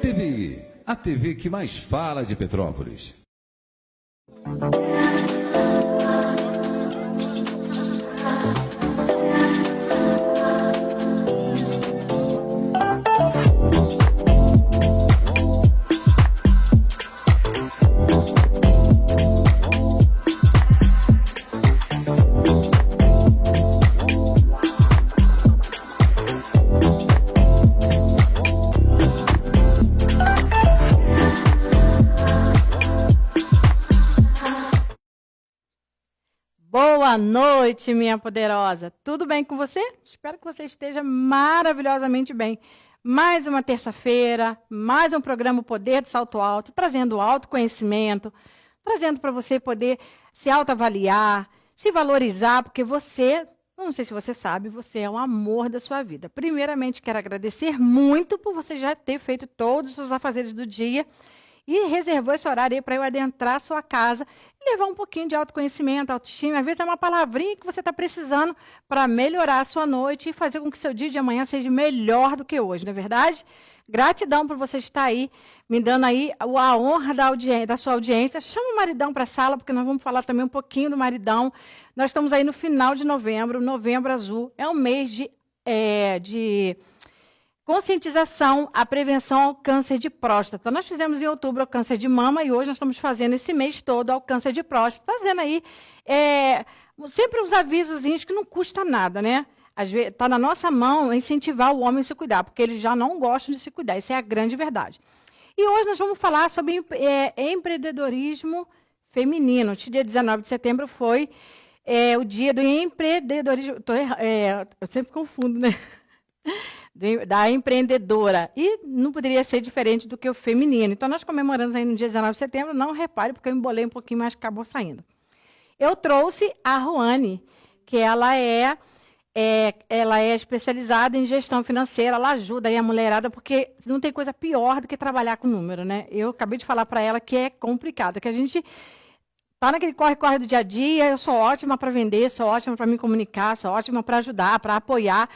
TVI, a TV que mais fala de Petrópolis. Boa noite, minha poderosa. Tudo bem com você? Espero que você esteja maravilhosamente bem. Mais uma terça-feira, mais um programa Poder do Salto Alto, trazendo autoconhecimento, trazendo para você poder se autoavaliar, se valorizar, porque você, não sei se você sabe, você é o amor da sua vida. Primeiramente, quero agradecer muito por você já ter feito todos os seus afazeres do dia e reservou esse horário aí para eu adentrar a sua casa e levar um pouquinho de autoconhecimento, autoestima. Às vezes é uma palavrinha que você está precisando para melhorar a sua noite e fazer com que o seu dia de amanhã seja melhor do que hoje, não é verdade? Gratidão por você estar aí, me dando aí a honra da sua audiência. Chama o maridão para a sala, porque nós vamos falar também um pouquinho do maridão. Nós estamos aí no final de novembro, Novembro Azul. É um mês de conscientização à prevenção ao câncer de próstata. Nós fizemos em outubro o câncer de mama e hoje nós estamos fazendo esse mês todo ao câncer de próstata, fazendo aí sempre uns avisozinhos que não custa nada, né? Às vezes está na nossa mão incentivar o homem a se cuidar, porque eles já não gostam de se cuidar, isso é a grande verdade. E hoje nós vamos falar sobre empreendedorismo feminino. O dia 19 de setembro foi o dia do empreendedorismo. Eu sempre confundo, né? Da empreendedora. E não poderia ser diferente do que o feminino. Então, nós comemoramos aí no dia 19 de setembro. Não repare, porque eu embolei um pouquinho, mas acabou saindo. Eu trouxe a Ruane, que ela é especializada em gestão financeira. Ela ajuda aí a mulherada, porque não tem coisa pior do que trabalhar com número, né? Eu acabei de falar para ela que é complicado, que a gente está naquele corre-corre do dia a dia. Eu sou ótima para vender, sou ótima para me comunicar, sou ótima para ajudar, para apoiar.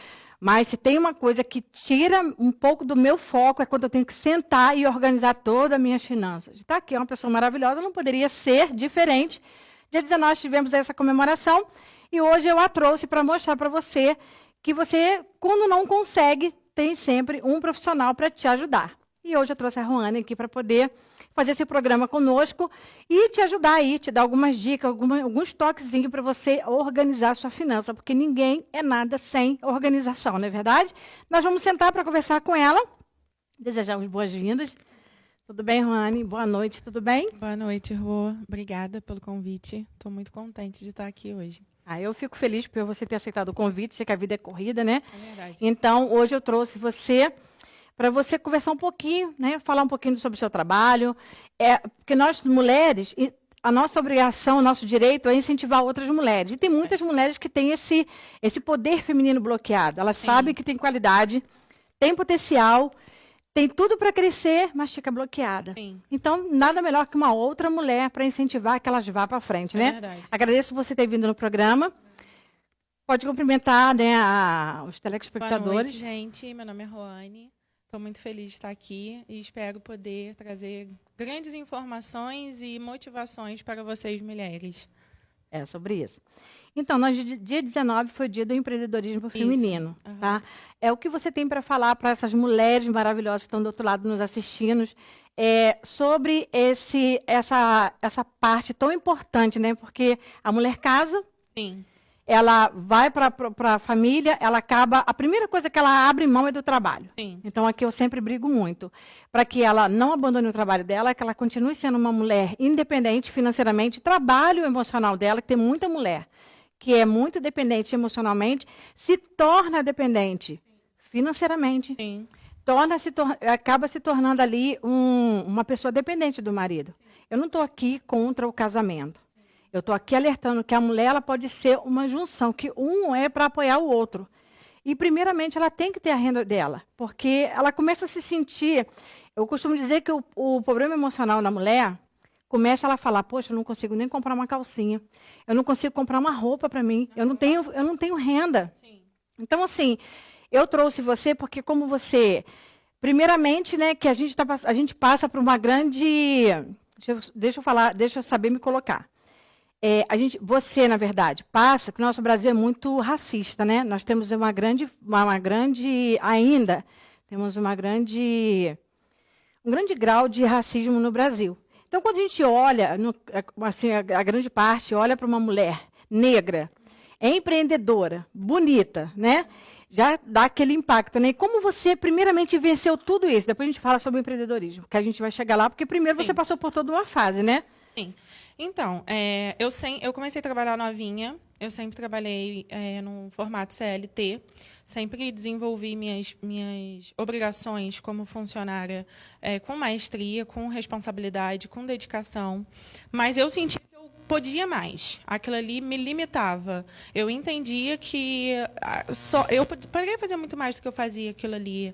Mas se tem uma coisa que tira um pouco do meu foco, é quando eu tenho que sentar e organizar todas as minhas finanças. Está aqui, é uma pessoa maravilhosa, não poderia ser diferente. Dia 19 tivemos essa comemoração e hoje eu a trouxe para mostrar para você que você, quando não consegue, tem sempre um profissional para te ajudar. E hoje eu trouxe a Ruane aqui para poder fazer esse programa conosco e te ajudar aí, te dar algumas dicas, alguns toquezinhos para você organizar a sua finança, porque ninguém é nada sem organização, não é verdade? Nós vamos sentar para conversar com ela, desejar as boas-vindas. Tudo bem, Ruane? Boa noite, tudo bem? Boa noite, Rô. Obrigada pelo convite. Estou muito contente de estar aqui hoje. Eu fico feliz por você ter aceitado o convite, sei que a vida é corrida, né? É verdade. Então, hoje eu trouxe você para você conversar um pouquinho, né? Falar um pouquinho sobre o seu trabalho. Porque nós, mulheres, a nossa obrigação, o nosso direito é incentivar outras mulheres. E tem muitas mulheres que têm esse poder feminino bloqueado. Elas sabem que tem qualidade, tem potencial, tem tudo para crescer, mas fica bloqueada. Sim. Então, nada melhor que uma outra mulher para incentivar que elas vá para frente, né? Verdade. Agradeço você ter vindo no programa. Pode cumprimentar, né, os telespectadores. Boa noite, gente. Meu nome é Ruane. Estou muito feliz de estar aqui e espero poder trazer grandes informações e motivações para vocês, mulheres. É sobre isso. Então, dia 19 foi o dia do empreendedorismo feminino. Uhum. Tá? É o que você tem para falar para essas mulheres maravilhosas que estão do outro lado nos assistindo, sobre essa parte tão importante, né? Porque a mulher casa. Sim. Ela vai para a família, ela acaba... A primeira coisa que ela abre mão é do trabalho. Sim. Então, aqui eu sempre brigo muito. Para que ela não abandone o trabalho dela, que ela continue sendo uma mulher independente financeiramente, trabalhe o emocional dela, que tem muita mulher que é muito dependente emocionalmente, se torna dependente financeiramente. Sim. Acaba se tornando ali uma pessoa dependente do marido. Eu não estou aqui contra o casamento. Eu estou aqui alertando que a mulher ela pode ser uma junção, que um é para apoiar o outro. E, primeiramente, ela tem que ter a renda dela, porque ela começa a se sentir... Eu costumo dizer que o problema emocional da mulher começa ela a falar, poxa, eu não consigo nem comprar uma calcinha, eu não consigo comprar uma roupa para mim, eu não tenho renda. Sim. Então, assim, eu trouxe você porque como você Primeiramente, né, que a gente passa por uma grande... Deixa eu saber me colocar. Você, na verdade, passa, que o nosso Brasil é muito racista, né? Nós temos ainda, temos um grande grau de racismo no Brasil. Então, quando a gente olha, assim, a grande parte olha para uma mulher negra, empreendedora, bonita, né? Já dá aquele impacto, né? E como você, primeiramente, venceu tudo isso? Depois a gente fala sobre o empreendedorismo, que a gente vai chegar lá, porque primeiro você passou por toda uma fase, né? Sim. Então, eu comecei a trabalhar novinha, eu sempre trabalhei no formato CLT, sempre desenvolvi minhas obrigações como funcionária com maestria, com responsabilidade, com dedicação, mas eu senti que eu podia mais, aquilo ali me limitava. Eu entendia que eu poderia fazer muito mais do que eu fazia aquilo ali,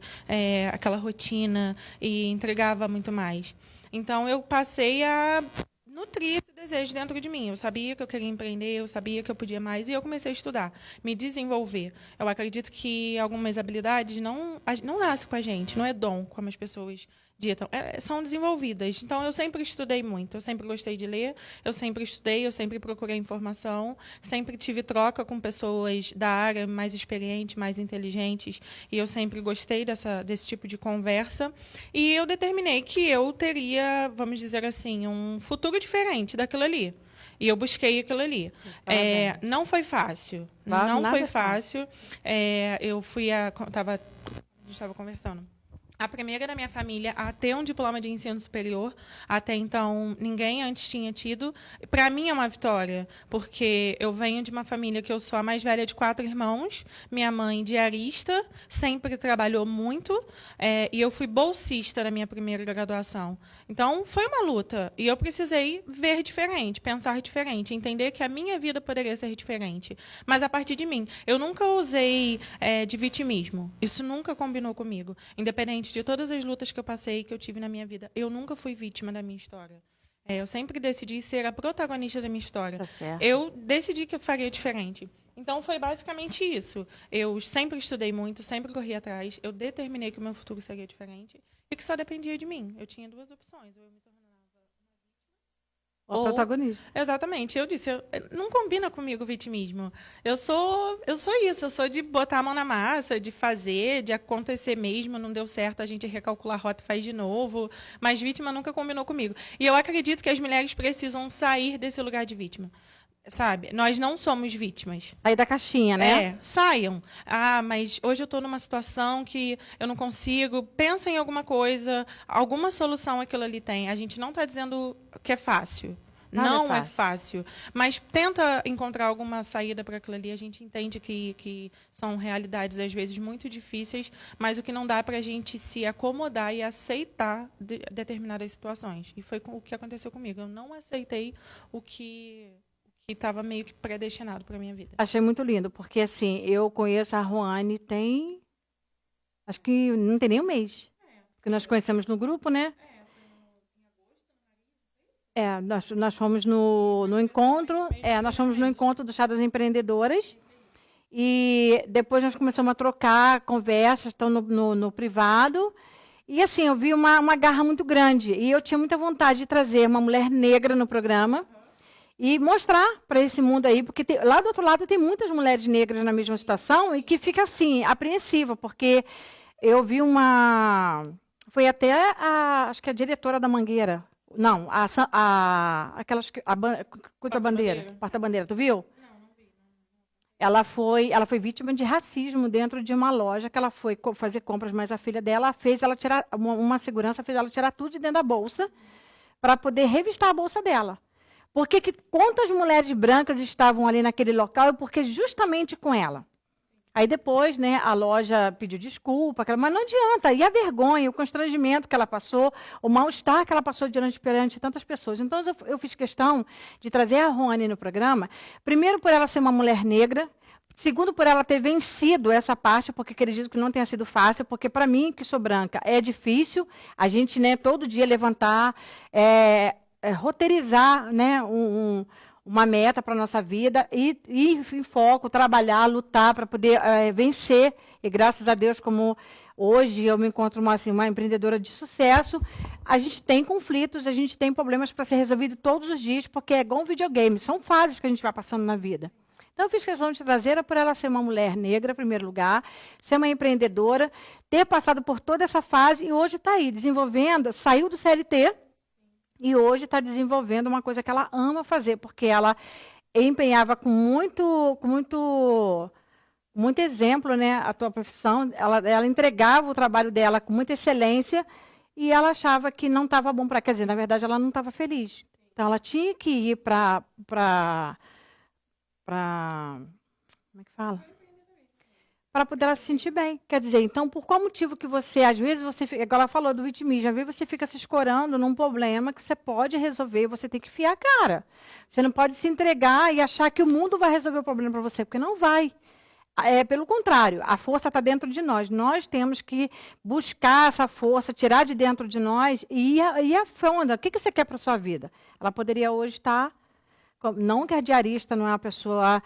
aquela rotina, e entregava muito mais. Então, eu passei a nutrir esse desejo dentro de mim. Eu sabia que eu queria empreender, eu sabia que eu podia mais, e eu comecei a estudar, me desenvolver. Eu acredito que algumas habilidades não nascem com a gente, não é dom, como as pessoas ditam, são desenvolvidas. Então, eu sempre estudei muito, eu sempre gostei de ler, eu sempre estudei, eu sempre procurei informação, sempre tive troca com pessoas da área mais experientes, mais inteligentes, e eu sempre gostei desse tipo de conversa. E eu determinei que eu teria, vamos dizer assim, um futuro diferente daquilo ali. E eu busquei aquilo ali. Não foi fácil. Não foi fácil. Eu fui a gente estava conversando. A primeira da minha família a ter um diploma de ensino superior. Até então, ninguém antes tinha tido. Para mim é uma vitória, porque eu venho de uma família que eu sou a mais velha de 4 irmãos. Minha mãe, diarista, sempre trabalhou muito. E eu fui bolsista na minha primeira graduação. Então, foi uma luta. E eu precisei ver diferente, pensar diferente, entender que a minha vida poderia ser diferente. Mas a partir de mim. Eu nunca usei de vitimismo. Isso nunca combinou comigo. Independente de todas as lutas que eu passei, que eu tive na minha vida, eu nunca fui vítima da minha história. Eu sempre decidi ser a protagonista da minha história. Tá certo. Eu decidi que eu faria diferente. Então, foi basicamente isso. Eu sempre estudei muito, sempre corri atrás. Eu determinei que o meu futuro seria diferente e que só dependia de mim. Eu tinha 2 opções. Eu me tornava o protagonista. Exatamente. Eu disse, não combina comigo o vitimismo. Eu sou isso. Eu sou de botar a mão na massa, de fazer, de acontecer mesmo. Não deu certo, a gente recalcula a rota e faz de novo. Mas vítima nunca combinou comigo. E eu acredito que as mulheres precisam sair desse lugar de vítima. Sabe? Nós não somos vítimas. Sair da caixinha, né? Saiam. Mas hoje eu estou numa situação que eu não consigo. Pensa em alguma coisa, alguma solução aquilo ali tem. A gente não está dizendo que é fácil. Não é fácil. Mas tenta encontrar alguma saída para aquilo ali. A gente entende que são realidades, às vezes, muito difíceis, mas o que não dá para a gente se acomodar e aceitar determinadas situações. E foi o que aconteceu comigo. Eu não aceitei o que estava meio que predestinado para a minha vida. Achei muito lindo, porque assim, eu conheço a Ruane acho que não tem nem um mês. Porque nós conhecemos no grupo, né? Nós fomos no encontro, nós fomos no encontro do Chá das Empreendedoras, e depois nós começamos a trocar conversas, estão no privado, e assim, eu vi uma garra muito grande, e eu tinha muita vontade de trazer uma mulher negra no programa, e mostrar para esse mundo aí, porque lá do outro lado tem muitas mulheres negras na mesma situação e que fica assim, apreensiva, porque eu vi foi até acho que a diretora da Mangueira, não, porta-bandeira, tu viu? Não vi. Ela foi vítima de racismo dentro de uma loja que ela foi fazer compras, mas a filha dela fez ela tirar, uma segurança fez ela tirar tudo de dentro da bolsa para poder revistar a bolsa dela. Porque quantas mulheres brancas estavam ali naquele local, porque justamente com ela. Aí depois, né, a loja pediu desculpa, mas não adianta. E a vergonha, o constrangimento que ela passou, o mal-estar que ela passou perante tantas pessoas. Então, eu fiz questão de trazer a Ruane no programa, primeiro por ela ser uma mulher negra, segundo por ela ter vencido essa parte, porque acredito que não tenha sido fácil, porque para mim, que sou branca, é difícil a gente, né, todo dia levantar, roteirizar, né, uma meta para a nossa vida e ir em foco, trabalhar, lutar para poder vencer. E graças a Deus, como hoje eu me encontro uma empreendedora de sucesso, a gente tem conflitos, a gente tem problemas para ser resolvido todos os dias, porque é igual um videogame, são fases que a gente vai passando na vida. Então, eu fiz questão de trazer por ela ser uma mulher negra, em primeiro lugar, ser uma empreendedora, ter passado por toda essa fase e hoje está aí, desenvolvendo, saiu do CLT e hoje está desenvolvendo uma coisa que ela ama fazer, porque ela empenhava com muito exemplo, né, a tua profissão, ela entregava o trabalho dela com muita excelência e ela achava que não estava bom para, quer dizer, na verdade, ela não estava feliz. Então, ela tinha que ir para como é que fala? Para poder ela se sentir bem. Quer dizer, então, por qual motivo que você, às vezes, igual ela falou do vitimismo, às vezes você fica se escorando num problema que você pode resolver, você tem que fiar a cara. Você não pode se entregar e achar que o mundo vai resolver o problema para você, porque não vai. Pelo contrário, a força está dentro de nós. Nós temos que buscar essa força, tirar de dentro de nós e ir a fundo. O que você quer para a sua vida? Ela poderia hoje estar... Não que a diarista não é uma pessoa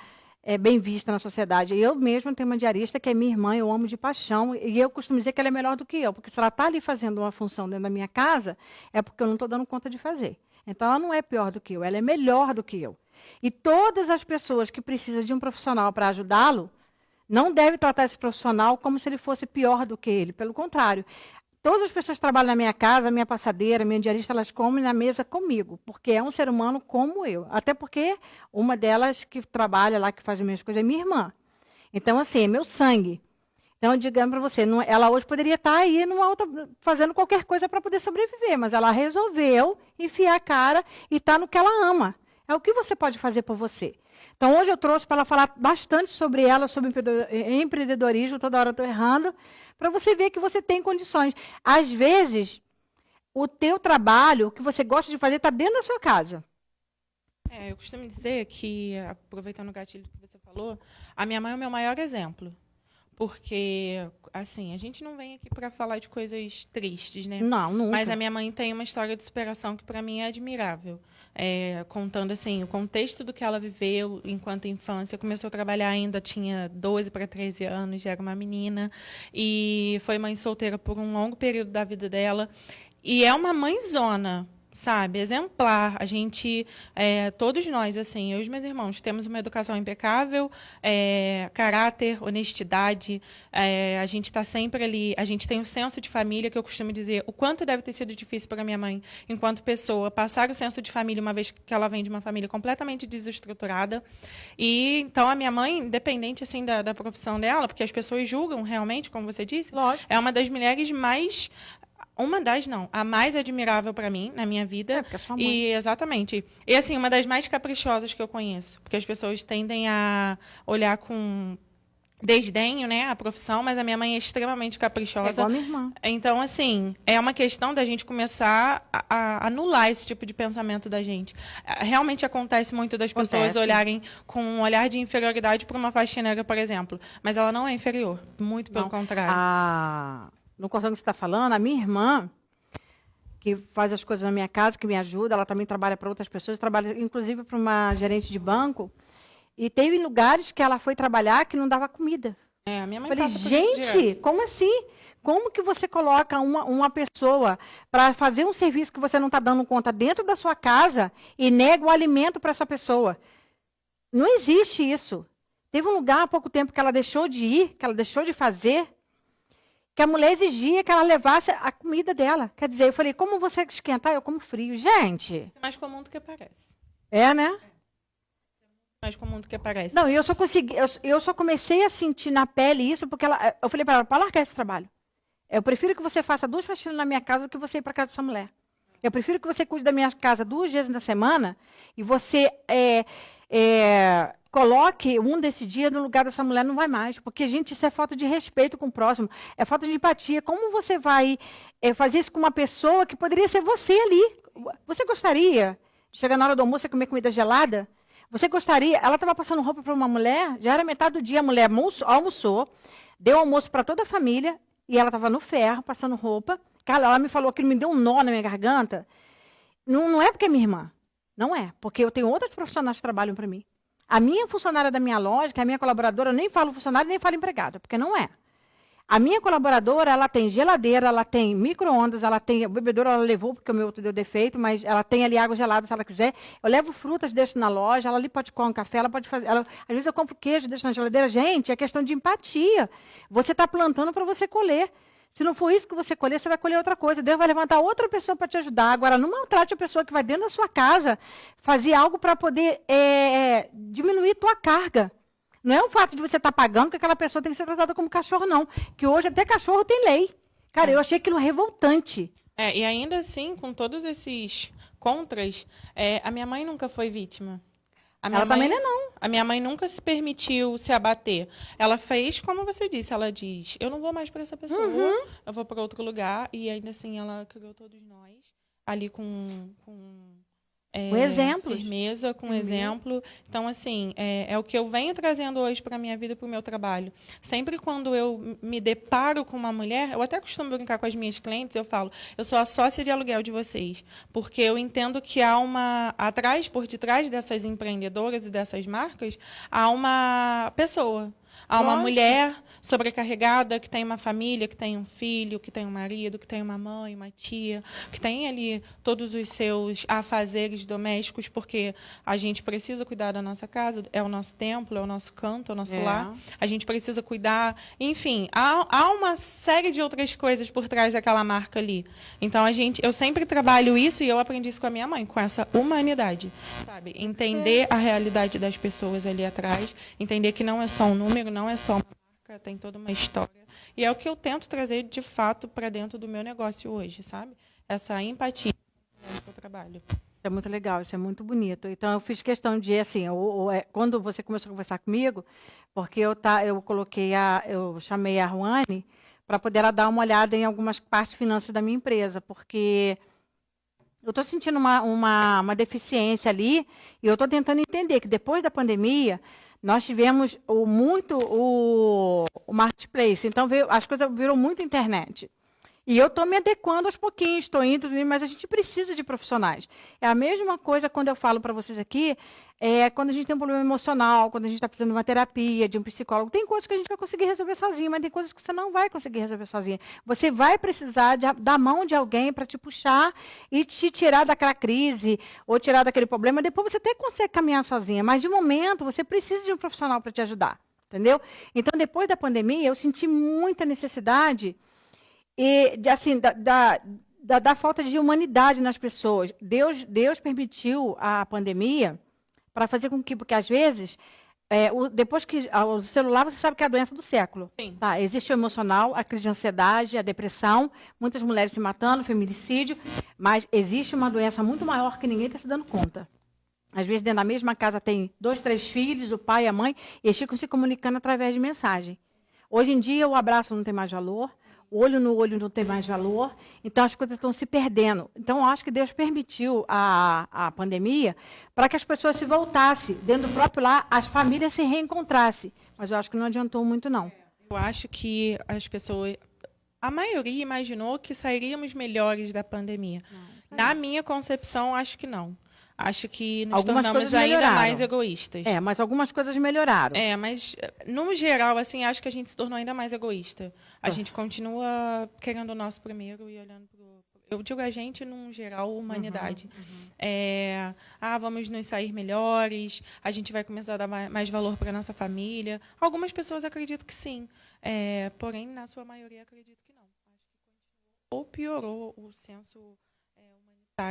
bem vista na sociedade. Eu mesma tenho uma diarista que é minha irmã, eu amo de paixão, e eu costumo dizer que ela é melhor do que eu, porque se ela está ali fazendo uma função dentro da minha casa, é porque eu não estou dando conta de fazer. Então, ela não é pior do que eu, ela é melhor do que eu. E todas as pessoas que precisam de um profissional para ajudá-lo, não devem tratar esse profissional como se ele fosse pior do que ele. Pelo contrário, todas as pessoas que trabalham na minha casa, minha passadeira, minha diarista, elas comem na mesa comigo, porque é um ser humano como eu. Até porque uma delas que trabalha lá, que faz as minhas coisas, é minha irmã. Então, assim, é meu sangue. Então, digamos para você, ela hoje poderia estar aí fazendo qualquer coisa para poder sobreviver, mas ela resolveu enfiar a cara e está no que ela ama. É o que você pode fazer por você. Então, hoje eu trouxe para ela falar bastante sobre ela, sobre empreendedorismo, toda hora eu estou errando, para você ver que você tem condições. Às vezes, o teu trabalho, o que você gosta de fazer, está dentro da sua casa. Eu costumo dizer que, aproveitando o gatilho que você falou, a minha mãe é o meu maior exemplo. Porque, assim, a gente não vem aqui para falar de coisas tristes, né? Não, nunca. Mas a minha mãe tem uma história de superação que, para mim, é admirável. Contando, assim, o contexto do que ela viveu enquanto infância. Começou a trabalhar ainda, tinha 12 para 13 anos, já era uma menina. E foi mãe solteira por um longo período da vida dela. E é uma mãezona, sabe, exemplar. A gente, todos nós, assim, eu e os meus irmãos, temos uma educação impecável, caráter, honestidade, a gente está sempre ali, a gente tem um senso de família, que eu costumo dizer, o quanto deve ter sido difícil para minha mãe, enquanto pessoa, passar o senso de família, uma vez que ela vem de uma família completamente desestruturada. E, então, a minha mãe, independente, assim, da profissão dela, porque as pessoas julgam realmente, como você disse, lógico, é uma das mulheres mais... a mais admirável para mim, na minha vida. Porque é sua mãe. Exatamente. E, assim, uma das mais caprichosas que eu conheço. Porque as pessoas tendem a olhar com desdenho, né, a profissão, mas a minha mãe é extremamente caprichosa. É igual a minha irmã. Então, assim, é uma questão da gente começar a anular esse tipo de pensamento da gente. Realmente acontece muito das pessoas olharem com um olhar de inferioridade para uma faxineira, por exemplo. Mas ela não é inferior. Muito pelo contrário. No cortão que você está falando, a minha irmã, que faz as coisas na minha casa, que me ajuda, ela também trabalha para outras pessoas, trabalha inclusive para uma gerente de banco, e teve lugares que ela foi trabalhar que não dava comida. A minha mãe falei, passa por isso gente, direto. como assim? Como que você coloca uma pessoa para fazer um serviço que você não está dando conta dentro da sua casa e nega o alimento para essa pessoa? Não existe isso. Teve um lugar há pouco tempo que ela deixou de ir, que ela deixou de fazer, que a mulher exigia que ela levasse a comida dela. Quer dizer, eu falei, como você esquentar? Eu como frio. Gente! Isso é mais comum do que parece. Né? Mais comum do que parece. Não, eu só comecei a sentir na pele isso, porque eu falei para ela, para largar esse trabalho. Eu prefiro que você faça 2 faxinas na minha casa do que você ir para casa dessa mulher. Eu prefiro que você cuide da minha casa 2 vezes na semana e você coloque um desse dia no lugar dessa mulher, não vai mais. Porque, gente, isso é falta de respeito com o próximo. É falta de empatia. Como você vai fazer isso com uma pessoa que poderia ser você ali? Você gostaria de chegar na hora do almoço e comer comida gelada? Você gostaria? Ela estava passando roupa para uma mulher, já era metade do dia, a mulher almoçou, deu almoço para toda a família, e ela estava no ferro, passando roupa. Cara, ela me falou que me deu um nó na minha garganta. Não é porque é minha irmã. Não é, porque eu tenho outras profissionais que trabalham para mim. A minha funcionária da minha loja, que é a minha colaboradora, eu nem falo funcionária, nem falo empregada, porque não é. A minha colaboradora, ela tem geladeira, ela tem micro-ondas, ela tem... O bebedouro ela levou, porque o meu outro deu defeito, mas ela tem ali água gelada, se ela quiser. Eu levo frutas, deixo na loja, ela ali pode coar um café, ela pode fazer... Às vezes eu compro queijo, deixo na geladeira. Gente, é questão de empatia. Você está plantando para você colher. Se não for isso que você colher, você vai colher outra coisa. Deus vai levantar outra pessoa para te ajudar. Agora, não maltrate a pessoa que vai dentro da sua casa fazer algo para poder diminuir tua carga. Não é o fato de você estar pagando que aquela pessoa tem que ser tratada como cachorro, não. Que hoje até cachorro tem lei. Cara, eu achei aquilo revoltante. E ainda assim, com todos esses contras, a minha mãe nunca foi vítima. Ela também não. A minha mãe nunca se permitiu se abater. Ela fez, como você disse, ela diz, eu não vou mais para essa pessoa, eu vou para outro lugar. E ainda assim, ela criou todos nós ali com exemplos. Firmeza, com exemplo. Então, assim, é o que eu venho trazendo hoje para a minha vida e para o meu trabalho. Sempre quando eu me deparo com uma mulher, eu até costumo brincar com as minhas clientes, eu falo, eu sou a sócia de aluguel de vocês, porque eu entendo que há por detrás dessas empreendedoras e dessas marcas, há uma pessoa. Há uma mulher sobrecarregada que tem uma família, que tem um filho, que tem um marido, que tem uma mãe, uma tia, que tem ali todos os seus afazeres domésticos, porque a gente precisa cuidar da nossa casa, é o nosso templo, é o nosso canto, é o nosso lar. A gente precisa cuidar. Enfim, há uma série de outras coisas por trás daquela marca ali. Então, eu sempre trabalho isso e eu aprendi isso com a minha mãe, com essa humanidade, sabe? Entender a realidade das pessoas ali atrás, entender que não é só um número, não é só uma marca, tem toda uma história. E é o que eu tento trazer, de fato, para dentro do meu negócio hoje, sabe? Essa empatia que eu trabalho. É muito legal, isso é muito bonito. Então, eu fiz questão de, assim, quando você começou a conversar comigo, porque eu chamei a Ruane para poder ela dar uma olhada em algumas partes finanças da minha empresa, porque eu estou sentindo uma deficiência ali, e eu estou tentando entender que depois da pandemia, nós tivemos o marketplace, então as coisas viram muito internet. E eu estou me adequando aos pouquinhos, estou indo, mas a gente precisa de profissionais. É a mesma coisa quando eu falo para vocês aqui, quando a gente tem um problema emocional, quando a gente está precisando de uma terapia, de um psicólogo. Tem coisas que a gente vai conseguir resolver sozinho, mas tem coisas que você não vai conseguir resolver sozinho. Você vai precisar da mão de alguém para te puxar e te tirar daquela crise, ou tirar daquele problema. Depois você até consegue caminhar sozinha, mas de momento você precisa de um profissional para te ajudar. Entendeu? Então, depois da pandemia, eu senti muita necessidade assim, da falta de humanidade nas pessoas. Deus permitiu a pandemia para fazer com que, porque às vezes, depois que o celular, você sabe que é a doença do século. Sim. Tá? Existe o emocional, a crise de ansiedade, a depressão, muitas mulheres se matando, feminicídio, mas existe uma doença muito maior que ninguém está se dando conta. Às vezes, dentro da mesma casa tem 2, 3 filhos, o pai e a mãe, e eles ficam se comunicando através de mensagem. Hoje em dia, o abraço não tem mais valor, o olho no olho não tem mais valor, então as coisas estão se perdendo. Então, eu acho que Deus permitiu a pandemia para que as pessoas se voltassem, dentro do próprio lar, as famílias se reencontrassem. Mas eu acho que não adiantou muito, não. Eu acho que as pessoas, a maioria imaginou que sairíamos melhores da pandemia. Na minha concepção, acho que não. Acho que nos tornamos ainda mais egoístas. Mas algumas coisas melhoraram. Mas, no geral, assim, acho que a gente se tornou ainda mais egoísta. A gente continua querendo o nosso primeiro e olhando para o... Eu digo a gente, num geral, humanidade. Vamos nos sair melhores, a gente vai começar a dar mais valor para a nossa família. Algumas pessoas acreditam que sim, porém, na sua maioria, acredito que não. Acho que ou piorou o senso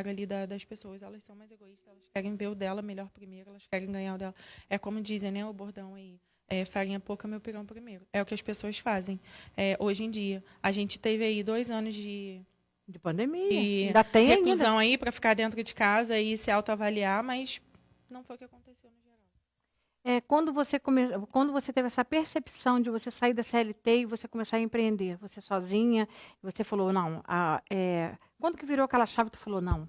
ali das pessoas. Elas são mais egoístas, elas querem ver o dela melhor primeiro, elas querem ganhar o dela. É como dizem, né, o bordão aí, farinha pouca, meu pirão primeiro. É o que as pessoas fazem hoje em dia. A gente teve aí 2 anos de pandemia. Ainda tem reclusão aí para ficar dentro de casa e se autoavaliar, mas não foi o que aconteceu no geral. Quando você teve essa percepção de você sair da CLT e você começar a empreender, você sozinha, você falou, não, quando que virou aquela chave, tu falou não?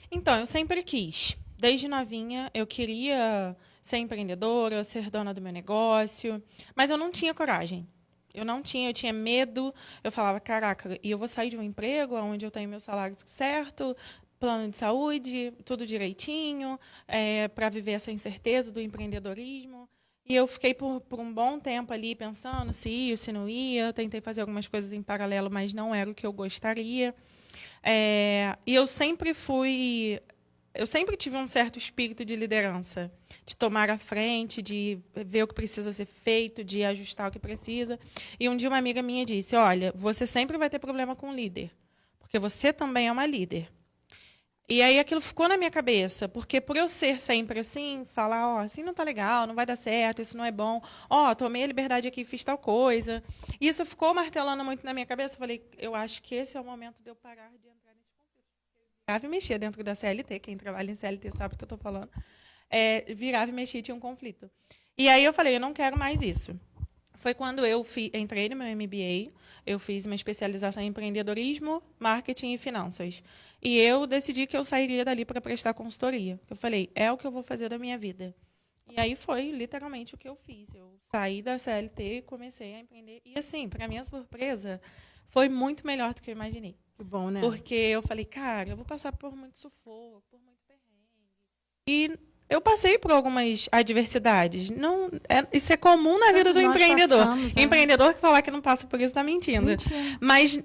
Então, eu sempre quis. Desde novinha, eu queria ser empreendedora, ser dona do meu negócio, mas eu não tinha coragem. Eu tinha medo. Eu falava, caraca, e eu vou sair de um emprego onde eu tenho meu salário certo, plano de saúde, tudo direitinho, para viver essa incerteza do empreendedorismo. E eu fiquei por um bom tempo ali pensando se ia, se não ia. Tentei fazer algumas coisas em paralelo, mas não era o que eu gostaria. E eu sempre tive um certo espírito de liderança, de tomar a frente, de ver o que precisa ser feito, de ajustar o que precisa. E um dia uma amiga minha disse, olha, você sempre vai ter problema com o líder, porque você também é uma líder. E aí aquilo ficou na minha cabeça, porque por eu ser sempre assim, falar, assim não está legal, não vai dar certo, isso não é bom, tomei a liberdade aqui e fiz tal coisa. E isso ficou martelando muito na minha cabeça. Eu falei, eu acho que esse é o momento de eu parar de entrar nesse conflito. Virava e mexia dentro da CLT, quem trabalha em CLT sabe o que eu estou falando. Virava e mexia e tinha um conflito. E aí eu falei, eu não quero mais isso. Foi quando eu entrei no meu MBA, eu fiz uma especialização em empreendedorismo, marketing e finanças. E eu decidi que eu sairia dali para prestar consultoria. Eu falei, é o que eu vou fazer da minha vida. E aí foi literalmente o que eu fiz. Eu saí da CLT e comecei a empreender. E assim, para minha surpresa, foi muito melhor do que eu imaginei. Que bom, né? Porque eu falei, cara, eu vou passar por muito sufoco, por muito perrengue. E eu passei por algumas adversidades. Isso é comum na vida do empreendedor. Passamos, Empreendedor que falar que não passa por isso está mentindo. Mas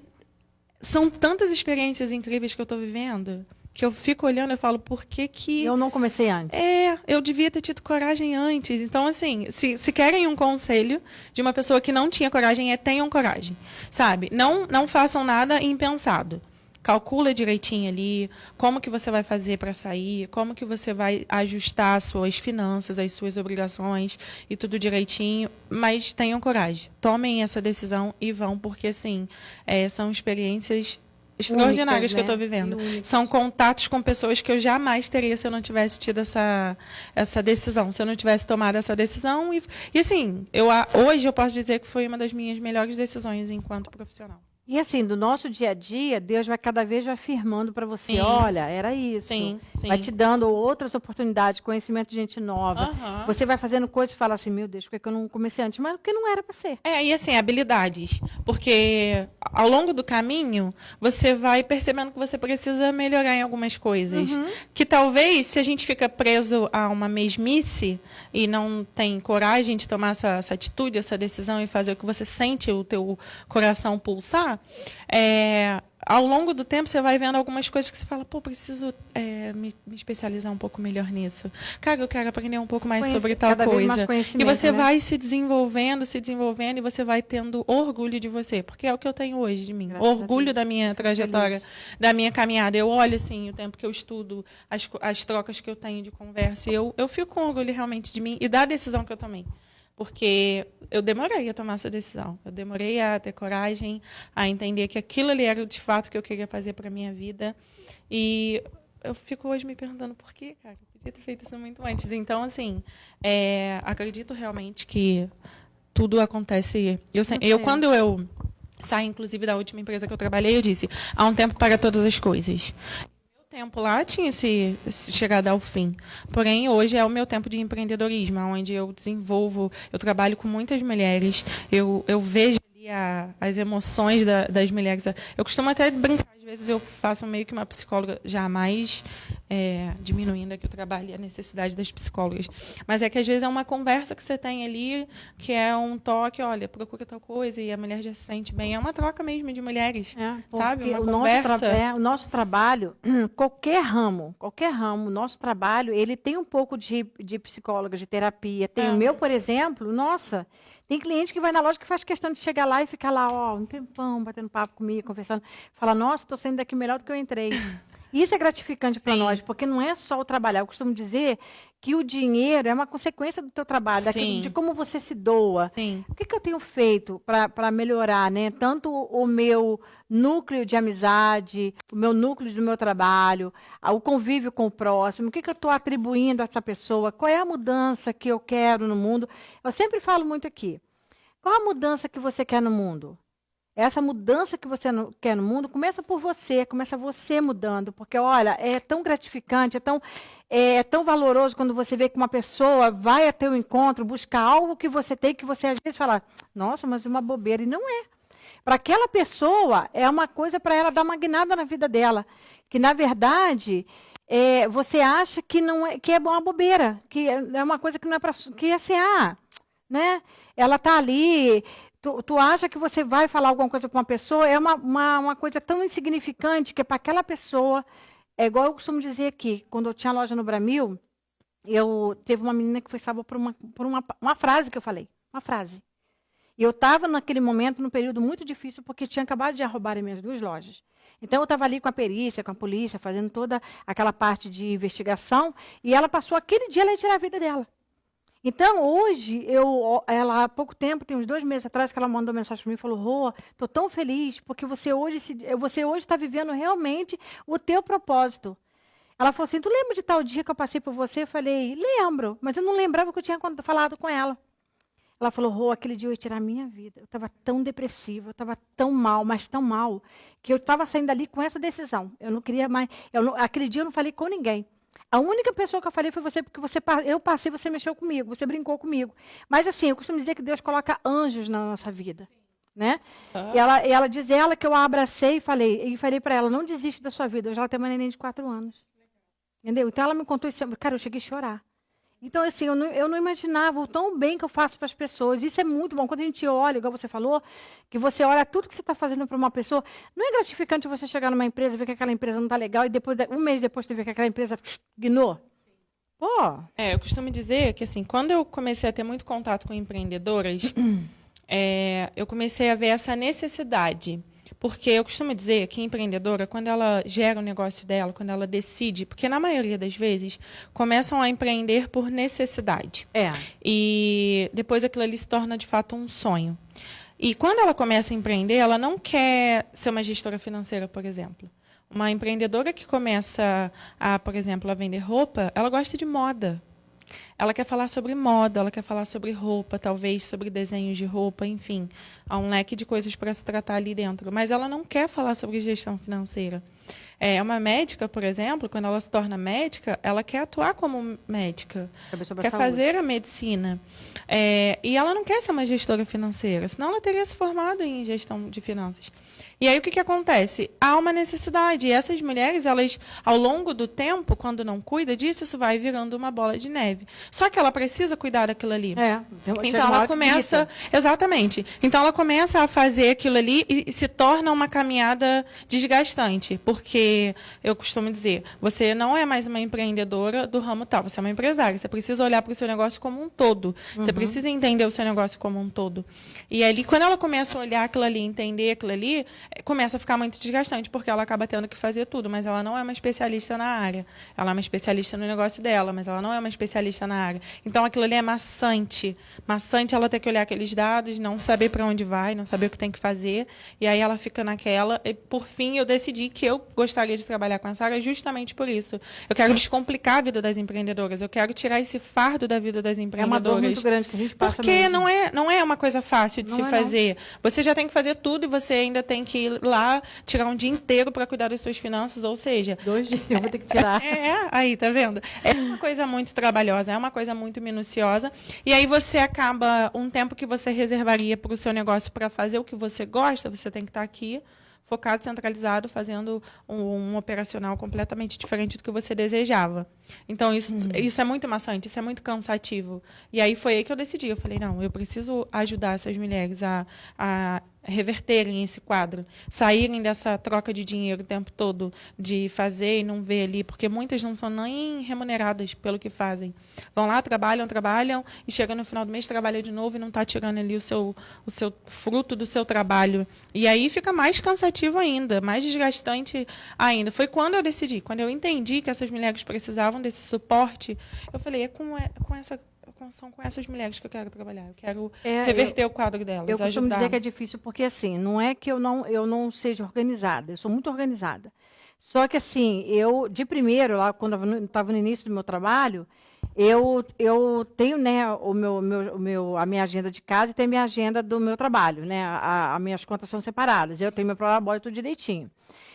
são tantas experiências incríveis que eu estou vivendo que eu fico olhando e falo, por que eu não comecei antes? Eu devia ter tido coragem antes. Então, assim, se querem um conselho de uma pessoa que não tinha coragem, tenham coragem, sabe? Não façam nada impensado. Calcula direitinho ali como que você vai fazer para sair, como que você vai ajustar as suas finanças, as suas obrigações e tudo direitinho, mas tenham coragem. Tomem essa decisão e vão, porque, assim, são experiências extraordinárias, né, que eu estou vivendo. São contatos com pessoas que eu jamais teria se eu não tivesse tido essa decisão, se eu não tivesse tomado essa decisão. E assim, hoje eu posso dizer que foi uma das minhas melhores decisões enquanto profissional. E assim, do nosso dia a dia, Deus vai cada vez afirmando para você, sim, olha, era isso. Sim. Vai te dando outras oportunidades, conhecimento de gente nova. Você vai fazendo coisas e fala assim, meu Deus, por que eu não comecei antes? Mas porque não era para ser. E assim, habilidades. Porque ao longo do caminho, você vai percebendo que você precisa melhorar em algumas coisas. Que talvez, se a gente fica preso a uma mesmice e não tem coragem de tomar essa atitude, essa decisão e fazer o que você sente o teu coração pulsar, ao longo do tempo você vai vendo algumas coisas que você fala, preciso me especializar um pouco melhor nisso. Cara, eu quero aprender um pouco mais sobre tal coisa. E você vai se desenvolvendo, e você vai tendo orgulho de você, porque é o que eu tenho hoje de mim. Orgulho da minha trajetória, da minha caminhada. Eu olho assim, o tempo que eu estudo, as trocas que eu tenho de conversa, e eu fico com orgulho realmente de mim e da decisão que eu tomei. Porque eu demorei a tomar essa decisão. Eu demorei a ter coragem, a entender que aquilo ali era de fato que eu queria fazer para a minha vida. E eu fico hoje me perguntando por quê, cara? Eu podia ter feito isso muito antes. Então, assim, acredito realmente que tudo acontece. Quando eu saí, inclusive, da última empresa que eu trabalhei, eu disse, há um tempo para todas as coisas. Tempo lá tinha chegado ao fim. Porém, hoje é o meu tempo de empreendedorismo, onde eu trabalho com muitas mulheres, eu vejo ali as emoções das mulheres. Eu costumo até brincar, às vezes eu faço meio que uma psicóloga, jamais diminuindo aqui o trabalho e a necessidade das psicólogas. Mas é que às vezes é uma conversa que você tem ali, que é um toque, olha, procura tal coisa, e a mulher já se sente bem. É uma troca mesmo de mulheres, sabe? Uma conversa. O nosso trabalho, qualquer ramo, o nosso trabalho, ele tem um pouco de psicóloga, de terapia. Tem o meu, por exemplo, nossa... Tem cliente que vai na loja que faz questão de chegar lá e ficar lá, um tempão, batendo papo comigo, conversando. Fala, nossa, estou saindo daqui melhor do que eu entrei. Isso é gratificante para nós, porque não é só o trabalhar. Eu costumo dizer que o dinheiro é uma consequência do teu trabalho, de como você se doa. Sim. O que eu tenho feito para melhorar, né? Tanto o meu núcleo de amizade, o meu núcleo do meu trabalho, o convívio com o próximo, o que eu estou atribuindo a essa pessoa, qual é a mudança que eu quero no mundo. Eu sempre falo muito aqui, qual a mudança que você quer no mundo? Essa mudança que você quer no mundo começa por você, começa você mudando, porque, olha, é tão gratificante, é tão valoroso quando você vê que uma pessoa vai até o encontro, buscar algo que você tem, que você às vezes fala, nossa, mas uma bobeira, e não é. Para aquela pessoa, é uma coisa para ela dar uma guinada na vida dela. Que, na verdade, você acha que, não é, que é uma bobeira, que é uma coisa que não é para... Que é assim, né? Ela está ali... Tu acha que você vai falar alguma coisa para uma pessoa, é uma coisa tão insignificante que para aquela pessoa... É igual eu costumo dizer aqui, quando eu tinha loja no Bramil, teve uma menina que foi salva por uma frase que eu falei. Uma frase. E eu estava, naquele momento, num período muito difícil, porque tinha acabado de roubarem minhas 2 lojas. Então, eu estava ali com a perícia, com a polícia, fazendo toda aquela parte de investigação, e ela passou aquele dia, ela ia tirar a vida dela. Então, hoje, ela há pouco tempo, tem uns 2 meses atrás, que ela mandou mensagem para mim e falou: Rô, estou tão feliz, porque você hoje está vivendo realmente o teu propósito. Ela falou assim: tu lembra de tal dia que eu passei por você? Eu falei: lembro, mas eu não lembrava que eu tinha falado com ela. Ela falou: Rô, aquele dia eu ia tirar a minha vida. Eu estava tão depressiva, eu estava tão mal, mas tão mal, que eu estava saindo dali com essa decisão. Eu não queria mais. Aquele dia eu não falei com ninguém. A única pessoa que eu falei foi você, porque eu passei, você mexeu comigo, você brincou comigo. Mas assim, eu costumo dizer que Deus coloca anjos na nossa vida. Né? E ela diz que eu a abracei e falei para ela: não desiste da sua vida. Hoje ela tem uma neném de 4 anos. Entendeu? Então ela me contou isso. Cara, eu cheguei a chorar. Então, assim, eu não imaginava o tão bem que eu faço para as pessoas. Isso é muito bom. Quando a gente olha, igual você falou, que você olha tudo que você está fazendo para uma pessoa, não é gratificante você chegar numa empresa e ver que aquela empresa não está legal e depois, um mês depois você ver que aquela empresa gnou? Pô! Eu costumo dizer que, assim, quando eu comecei a ter muito contato com empreendedoras, eu comecei a ver essa necessidade. Porque eu costumo dizer que a empreendedora, quando ela gera o negócio dela, quando ela decide, porque na maioria das vezes começam a empreender por necessidade. E depois aquilo ali se torna de fato um sonho. E quando ela começa a empreender, ela não quer ser uma gestora financeira, por exemplo. Uma empreendedora que começa por exemplo, a vender roupa, ela gosta de moda. Ela quer falar sobre moda, ela quer falar sobre roupa, talvez sobre desenhos de roupa, enfim. Há um leque de coisas para se tratar ali dentro. Mas ela não quer falar sobre gestão financeira. Uma médica, por exemplo, quando ela se torna médica, ela quer atuar como médica, quer fazer a medicina. E ela não quer ser uma gestora financeira, senão ela teria se formado em gestão de finanças. E aí o que acontece? Há uma necessidade. E essas mulheres, elas, ao longo do tempo, quando não cuida disso, isso vai virando uma bola de neve. Só que ela precisa cuidar daquilo ali. Então ela começa... Exatamente. Então ela começa a fazer aquilo ali e se torna uma caminhada desgastante. Porque, eu costumo dizer, você não é mais uma empreendedora do ramo tal, você é uma empresária. Você precisa olhar para o seu negócio como um todo. Você precisa entender o seu negócio como um todo. E ali, quando ela começa a olhar aquilo ali, entender aquilo ali, começa a ficar muito desgastante, porque ela acaba tendo que fazer tudo, mas ela não é uma especialista na área. Ela é uma especialista no negócio dela, mas ela não é uma especialista na área. Então, aquilo ali é maçante. Maçante ela ter que olhar aqueles dados, não saber para onde vai, não saber o que tem que fazer, e aí ela fica naquela. E, por fim, eu decidi que eu gostaria de trabalhar com essa área justamente por isso. Eu quero descomplicar a vida das empreendedoras, eu quero tirar esse fardo da vida das empreendedoras. É uma dor muito grande que a gente passa porque mesmo. Não é uma coisa fácil de se fazer. Você já tem que fazer tudo e você ainda tem que ir lá, tirar um dia inteiro para cuidar das suas finanças, ou seja... 2 dias eu vou ter que tirar. Aí, tá vendo? É uma coisa muito trabalhosa, é uma coisa muito minuciosa, e aí você acaba, um tempo que você reservaria para o seu negócio para fazer o que você gosta, você tem que estar aqui, focado, centralizado, fazendo um operacional completamente diferente do que você desejava. Então, isso é muito maçante, isso é muito cansativo. E aí foi aí que eu decidi. Eu falei, não, eu preciso ajudar essas mulheres a reverterem esse quadro, saírem dessa troca de dinheiro o tempo todo, de fazer e não ver ali, porque muitas não são nem remuneradas pelo que fazem. Vão lá, trabalham, e chega no final do mês, trabalha de novo e não está tirando ali o seu fruto do seu trabalho. E aí fica mais cansativo ainda, mais desgastante ainda. Foi quando eu decidi, quando eu entendi que essas mulheres precisavam desse suporte, eu falei, são com essas mulheres que eu quero trabalhar. Eu quero reverter o quadro delas, eu costumo dizer que é difícil porque, assim, não é que eu não seja organizada. Eu sou muito organizada. Só que, assim, de primeiro, lá quando eu estava no início do meu trabalho, eu tenho, né, a minha agenda de casa e tenho a minha agenda do meu trabalho, né? As minhas contas são separadas. Eu tenho meu prolabore tudo direitinho.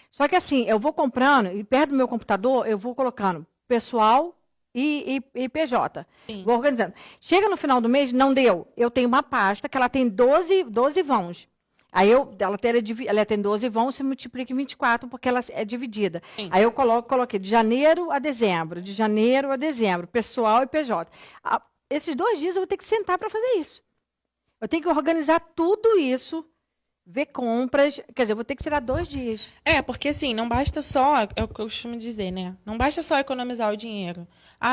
Só que, assim, eu vou comprando e perto do meu computador, eu vou colocando pessoal e PJ. Sim. Vou organizando. Chega no final do mês, não deu. Eu tenho uma pasta que ela tem 12 vãos. Aí ela tem 12 vão, se multiplica em 24, porque ela é dividida. Sim. Aí eu coloquei de janeiro a dezembro, pessoal e PJ. Esses 2 dias eu vou ter que sentar para fazer isso. Eu tenho que organizar tudo isso, ver compras, quer dizer, eu vou ter que tirar 2 dias. Porque assim, não basta só, é o que eu costumo dizer, né? Não basta só economizar o dinheiro.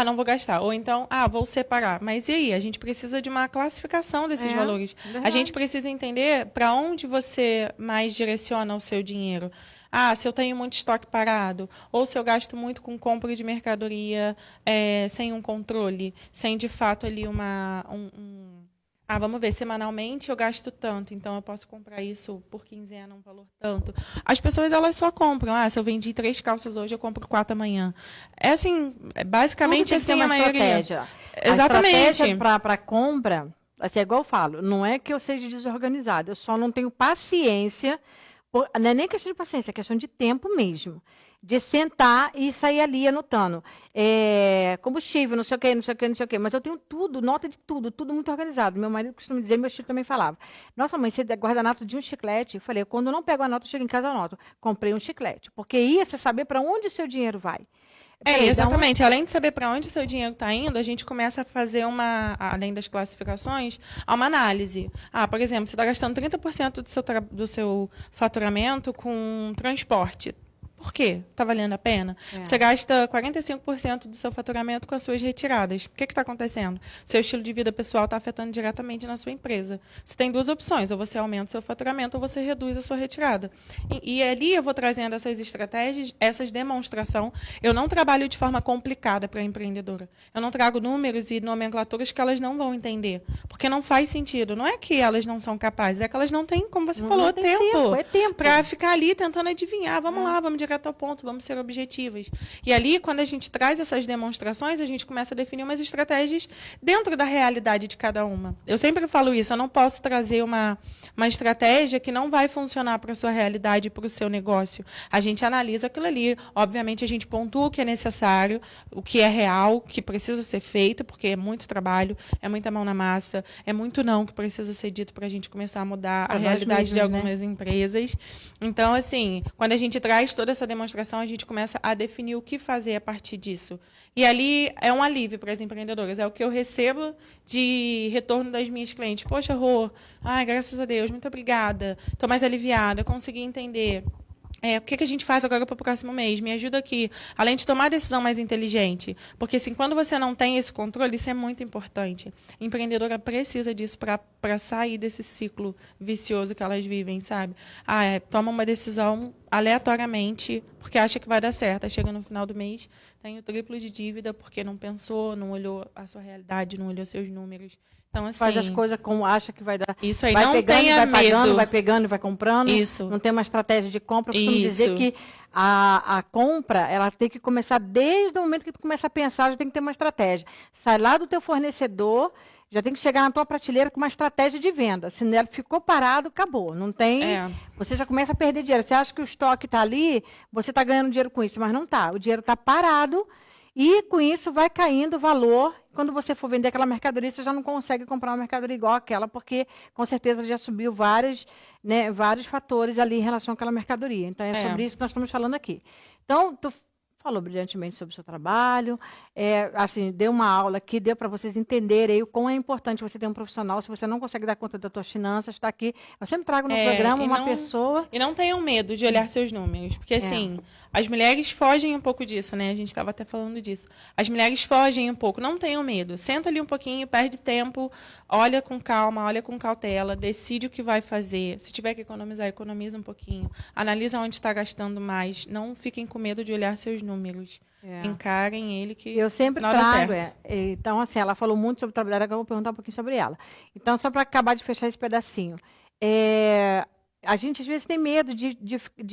Não vou gastar. Ou então, vou separar. Mas e aí? A gente precisa de uma classificação desses valores. Verdade. A gente precisa entender para onde você mais direciona o seu dinheiro. Se eu tenho muito estoque parado, ou se eu gasto muito com compra de mercadoria sem um controle, sem de fato ali vamos ver, semanalmente eu gasto tanto, então eu posso comprar isso por quinzena, um valor tanto. As pessoas, elas só compram. Se eu vendi 3 calças hoje, eu compro 4 amanhã. É assim, basicamente assim a maioria. Estratégia. Exatamente. A estratégia para compra, assim, é igual eu falo, não é que eu seja desorganizada, eu só não tenho paciência, não é nem questão de paciência, é questão de tempo mesmo. De sentar e sair ali anotando. Combustível, não sei o quê, não sei o quê, não sei o quê. Mas eu tenho tudo, nota de tudo muito organizado. Meu marido costuma dizer, meu filho também falava. Nossa, mãe, você guarda a nota de um chiclete? Eu falei, quando eu não pego a nota, eu chego em casa, eu anoto. Comprei um chiclete. Porque ia você saber para onde o seu dinheiro vai. Exatamente. Além de saber para onde o seu dinheiro está indo, a gente começa a fazer além das classificações, uma análise. Por exemplo, você está gastando 30% do seu faturamento com transporte. Por quê? Está valendo a pena? Você gasta 45% do seu faturamento com as suas retiradas. O que está acontecendo? Seu estilo de vida pessoal está afetando diretamente na sua empresa. Você tem 2 opções, ou você aumenta o seu faturamento ou você reduz a sua retirada. E ali eu vou trazendo essas estratégias, essas demonstrações. Eu não trabalho de forma complicada para a empreendedora. Eu não trago números e nomenclaturas que elas não vão entender. Porque não faz sentido. Não é que elas não são capazes, é que elas não têm, como você falou, tempo para ficar ali tentando adivinhar. Vamos lá, vamos direto ao ponto, vamos ser objetivas. E ali, quando a gente traz essas demonstrações, a gente começa a definir umas estratégias dentro da realidade de cada uma. Eu sempre falo isso, eu não posso trazer uma estratégia que não vai funcionar para a sua realidade e para o seu negócio. A gente analisa aquilo ali, obviamente a gente pontua o que é necessário, o que é real, o que precisa ser feito, porque é muito trabalho, é muita mão na massa, é muito não que precisa ser dito para a gente começar a mudar a realidade de algumas empresas. Então, assim, quando a gente traz toda essa demonstração, a gente começa a definir o que fazer a partir disso. E ali é um alívio para as empreendedoras. É o que eu recebo de retorno das minhas clientes. Poxa, Rô, graças a Deus, muito obrigada. Estou mais aliviada, consegui entender. O que a gente faz agora para o próximo mês? Me ajuda aqui, além de tomar a decisão mais inteligente. Porque, assim, quando você não tem esse controle, isso é muito importante. A empreendedora precisa disso para sair desse ciclo vicioso que elas vivem, sabe? Toma uma decisão aleatoriamente, porque acha que vai dar certo. Aí chega no final do mês, tem o triplo de dívida, porque não pensou, não olhou a sua realidade, não olhou seus números. Então, assim, faz as coisas como acha que vai dar. Isso aí, vai não pegando, tenha vai medo. pagando, vai pegando, vai comprando. Isso. Não tem uma estratégia de compra. Eu costumo Isso. dizer que a compra, ela tem que começar desde o momento que tu começa a pensar, já tem que ter uma estratégia. Sai lá do teu fornecedor, já tem que chegar na tua prateleira com uma estratégia de venda. Se ela ficou parado, acabou. Não tem. Você já começa a perder dinheiro. Você acha que o estoque está ali, você está ganhando dinheiro com isso, mas não está. O dinheiro está parado. E, com isso, vai caindo o valor. Quando você for vender aquela mercadoria, você já não consegue comprar uma mercadoria igual àquela, porque, com certeza, já subiu vários fatores ali em relação àquela mercadoria. Então, é sobre isso que nós estamos falando aqui. Então, tu falou brilhantemente sobre o seu trabalho, assim, deu uma aula aqui, deu para vocês entenderem o quão é importante você ter um profissional. Se você não consegue dar conta das suas finanças, está aqui. Eu sempre trago no programa uma pessoa... E não tenham medo de olhar seus números, porque, assim, as mulheres fogem um pouco disso, né? A gente estava até falando disso. As mulheres fogem um pouco, não tenham medo. Senta ali um pouquinho, perde tempo, olha com calma, olha com cautela, decide o que vai fazer. Se tiver que economizar, economiza um pouquinho. Analisa onde está gastando mais. Não fiquem com medo de olhar seus números. Encarem ele que eu sempre trago. Então, assim, ela falou muito sobre trabalhar, agora eu vou perguntar um pouquinho sobre ela. Então, só para acabar de fechar esse pedacinho. A gente, às vezes, tem medo de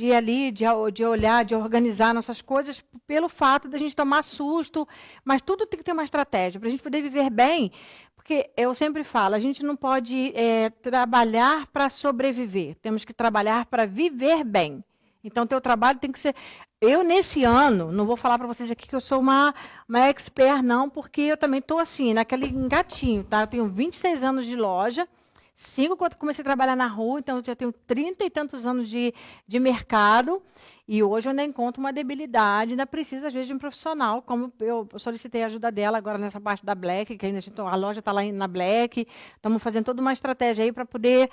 ir ali, de olhar, de organizar nossas coisas pelo fato da gente tomar susto, mas tudo tem que ter uma estratégia para a gente poder viver bem, porque eu sempre falo, a gente não pode trabalhar para sobreviver, temos que trabalhar para viver bem. Então, o teu trabalho tem que ser... Eu, nesse ano, não vou falar para vocês aqui que eu sou uma expert, não, porque eu também estou assim, naquele engatinho, tá? Eu tenho 26 anos de loja, 5 quando comecei a trabalhar na rua, então eu já tenho 30 e tantos anos de mercado. E hoje eu ainda encontro uma debilidade, ainda precisa, às vezes, de um profissional, como eu solicitei a ajuda dela agora nessa parte da Black, que a loja está lá na Black, estamos fazendo toda uma estratégia aí para poder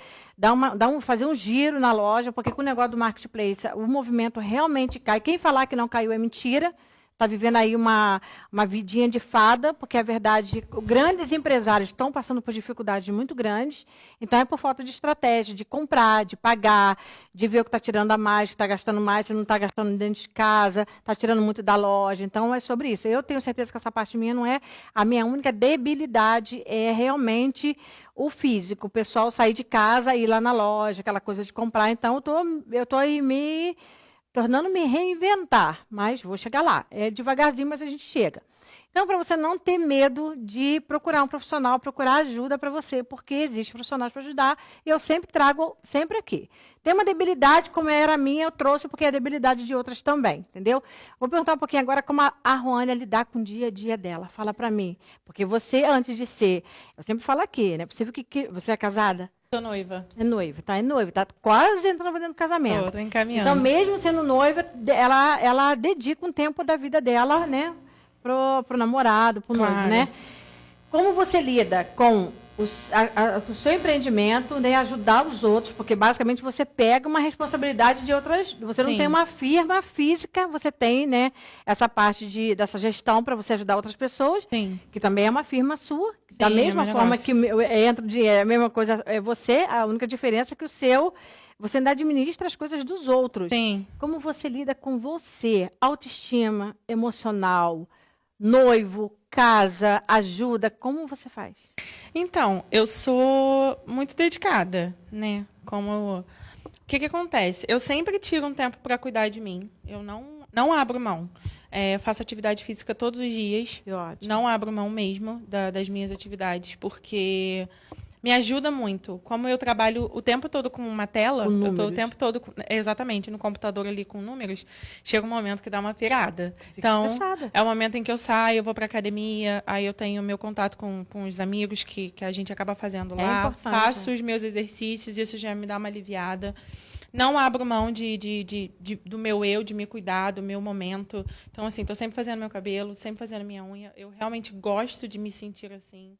fazer um giro na loja, porque com o negócio do marketplace, o movimento realmente cai. Quem falar que não caiu é mentira. Está vivendo aí uma vidinha de fada, porque, a verdade, grandes empresários estão passando por dificuldades muito grandes, então é por falta de estratégia, de comprar, de pagar, de ver o que está tirando a mais, que está gastando mais, se não está gastando dentro de casa, está tirando muito da loja, então é sobre isso. Eu tenho certeza que essa parte minha não é a minha única debilidade, é realmente o físico, o pessoal sair de casa e ir lá na loja, aquela coisa de comprar, então eu estou aí tornando me reinventar, mas vou chegar lá. É devagarzinho, mas a gente chega. Então, para você não ter medo de procurar um profissional, procurar ajuda para você, porque existe profissionais para ajudar, e eu sempre trago, sempre aqui. Tem uma debilidade, como era a minha, eu trouxe, porque é a debilidade de outras também, entendeu? Vou perguntar um pouquinho agora como a Ruânia lidar com o dia a dia dela. Fala para mim, porque você, antes de ser, eu sempre falo aqui, né? Possível que você é casada? Sou noiva. É noiva, tá quase entrando dentro do casamento. Tô encaminhando. Então, mesmo sendo noiva, ela dedica um tempo da vida dela, né, pro namorado, pro noivo, né? Como você lida com o seu empreendimento, né, ajudar os outros, porque basicamente você pega uma responsabilidade de outras, você não tem uma firma física, você tem, né, essa parte dessa gestão para você ajudar outras pessoas, que também é uma firma sua, da mesma forma que eu entro é a mesma coisa, é você, a única diferença é que você ainda administra as coisas dos outros. Sim. Como você lida com você, autoestima, emocional, noivo, casa, ajuda, como você faz? Então, eu sou muito dedicada, né? O que acontece? Eu sempre tiro um tempo para cuidar de mim. Eu não abro mão. Faço atividade física todos os dias. Não abro mão mesmo das minhas atividades, porque me ajuda muito. Como eu trabalho o tempo todo com uma tela, eu estou o tempo todo, exatamente, no computador ali com números, chega um momento que dá uma pirada. Então, é o momento em que eu saio, eu vou para academia, aí eu tenho meu contato com os amigos que a gente acaba fazendo lá, faço os meus exercícios, isso já me dá uma aliviada. Não abro mão do meu eu, de me cuidar, do meu momento. Então, assim, estou sempre fazendo meu cabelo, sempre fazendo minha unha. Eu realmente gosto de me sentir assim.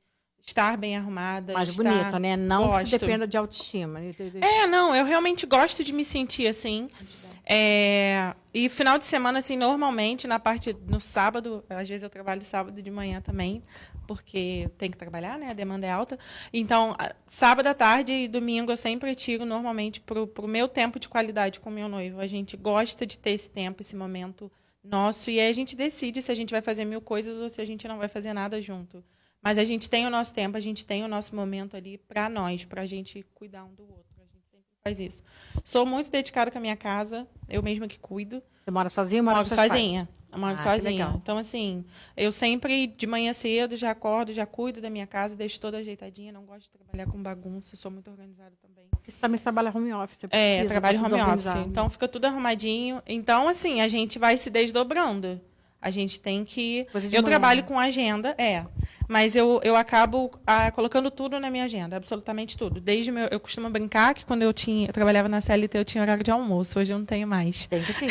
Estar bem arrumada. Mais bonita, né? Não que dependa de autoestima. Não, eu realmente gosto de me sentir assim. E final de semana, assim, normalmente, no sábado, às vezes eu trabalho sábado de manhã também, porque tem que trabalhar, né? A demanda é alta. Então, sábado à tarde e domingo eu sempre tiro normalmente pro meu tempo de qualidade com o meu noivo. A gente gosta de ter esse tempo, esse momento nosso, e aí a gente decide se a gente vai fazer 1000 coisas ou se a gente não vai fazer nada junto. Mas a gente tem o nosso tempo, a gente tem o nosso momento ali para nós, para a gente cuidar um do outro. A gente sempre faz isso. Sou muito dedicada com a minha casa, eu mesma que cuido. Você mora sozinha ou moro sozinha? Eu moro sozinha. Legal. Então, assim, eu sempre, de manhã cedo, já acordo, já cuido da minha casa, deixo toda ajeitadinha. Não gosto de trabalhar com bagunça, sou muito organizada também. Você também trabalha home office? Trabalho home office. Então, fica tudo arrumadinho. Então, assim, a gente vai se desdobrando. A gente tem que... Eu trabalho com agenda, mas eu acabo colocando tudo na minha agenda, absolutamente tudo. Eu costumo brincar que quando eu trabalhava na CLT, eu tinha horário de almoço, hoje eu não tenho mais. Tem que ter.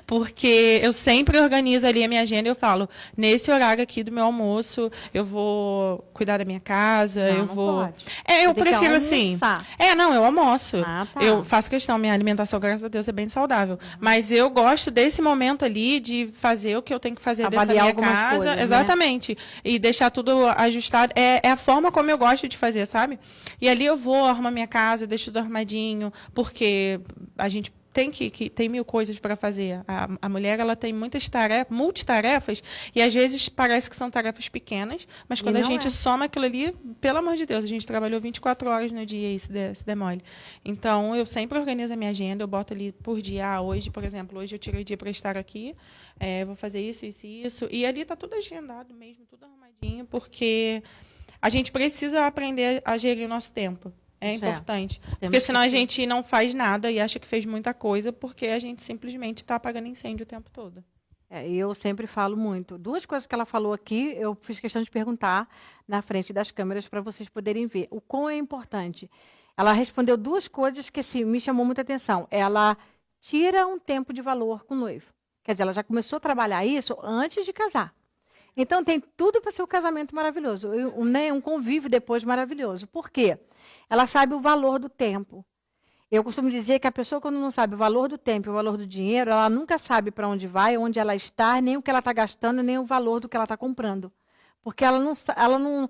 Porque eu sempre organizo ali a minha agenda e eu falo, nesse horário aqui do meu almoço, eu vou cuidar da minha casa, não pode. Eu prefiro assim. Eu almoço. Eu faço questão, minha alimentação, graças a Deus, é bem saudável. Mas eu gosto desse momento ali de fazer o que eu tenho que fazer dentro da minha casa. Coisas, exatamente. Né? E deixar tudo ajustado. É a forma como eu gosto de fazer, sabe? E ali eu vou, arrumo a minha casa, deixo tudo arrumadinho, porque a gente tem 1000 coisas para fazer. A mulher, ela tem muitas multitarefas, e às vezes parece que são tarefas pequenas, mas quando a gente soma aquilo ali, pelo amor de Deus, a gente trabalhou 24 horas no dia e se der mole. Então, eu sempre organizo a minha agenda, eu boto ali por dia, hoje, por exemplo, hoje eu tirei o dia para estar aqui, vou fazer isso, e ali está tudo agendado mesmo, tudo arrumadinho, porque a gente precisa aprender a gerir o nosso tempo. É importante. Porque senão a gente não faz nada e acha que fez muita coisa, porque a gente simplesmente está apagando incêndio o tempo todo. E eu sempre falo muito. Duas coisas que ela falou aqui, eu fiz questão de perguntar na frente das câmeras para vocês poderem ver. O quão é importante. Ela respondeu duas coisas que assim, me chamou muita atenção. Ela tira um tempo de valor com o noivo. Quer dizer, ela já começou a trabalhar isso antes de casar. Então, tem tudo para ser um casamento maravilhoso. Um convívio depois maravilhoso. Por quê? Ela sabe o valor do tempo. Eu costumo dizer que a pessoa, quando não sabe o valor do tempo e o valor do dinheiro, ela nunca sabe para onde vai, onde ela está, nem o que ela está gastando, nem o valor do que ela está comprando. Porque ela não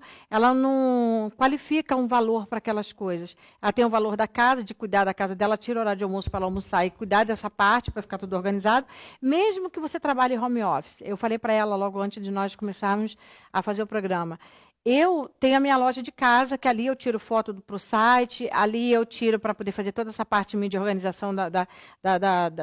qualifica um valor para aquelas coisas. Ela tem o valor da casa, de cuidar da casa dela, tira o horário de almoço para ela almoçar e cuidar dessa parte para ficar tudo organizado, mesmo que você trabalhe home office. Eu falei para ela logo antes de nós começarmos a fazer o programa. Eu tenho a minha loja de casa, que ali eu tiro foto para o site, ali eu tiro para poder fazer toda essa parte de organização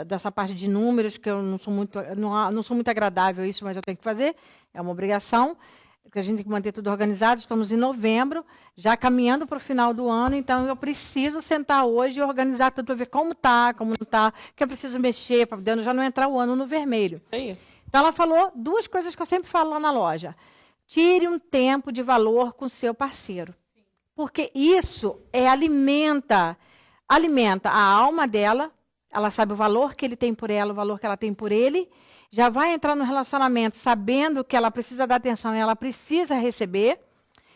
dessa parte de números, que eu não sou muito agradável isso, mas eu tenho que fazer, é uma obrigação, porque a gente tem que manter tudo organizado. Estamos em novembro, já caminhando para o final do ano, então eu preciso sentar hoje e organizar tudo para ver como está, como não está, que eu preciso mexer, para já não entrar o ano no vermelho. Aí. Então ela falou duas coisas que eu sempre falo lá na loja. Tire um tempo de valor com o seu parceiro. Porque isso alimenta a alma dela, ela sabe o valor que ele tem por ela, o valor que ela tem por ele, já vai entrar no relacionamento sabendo que ela precisa dar atenção e ela precisa receber.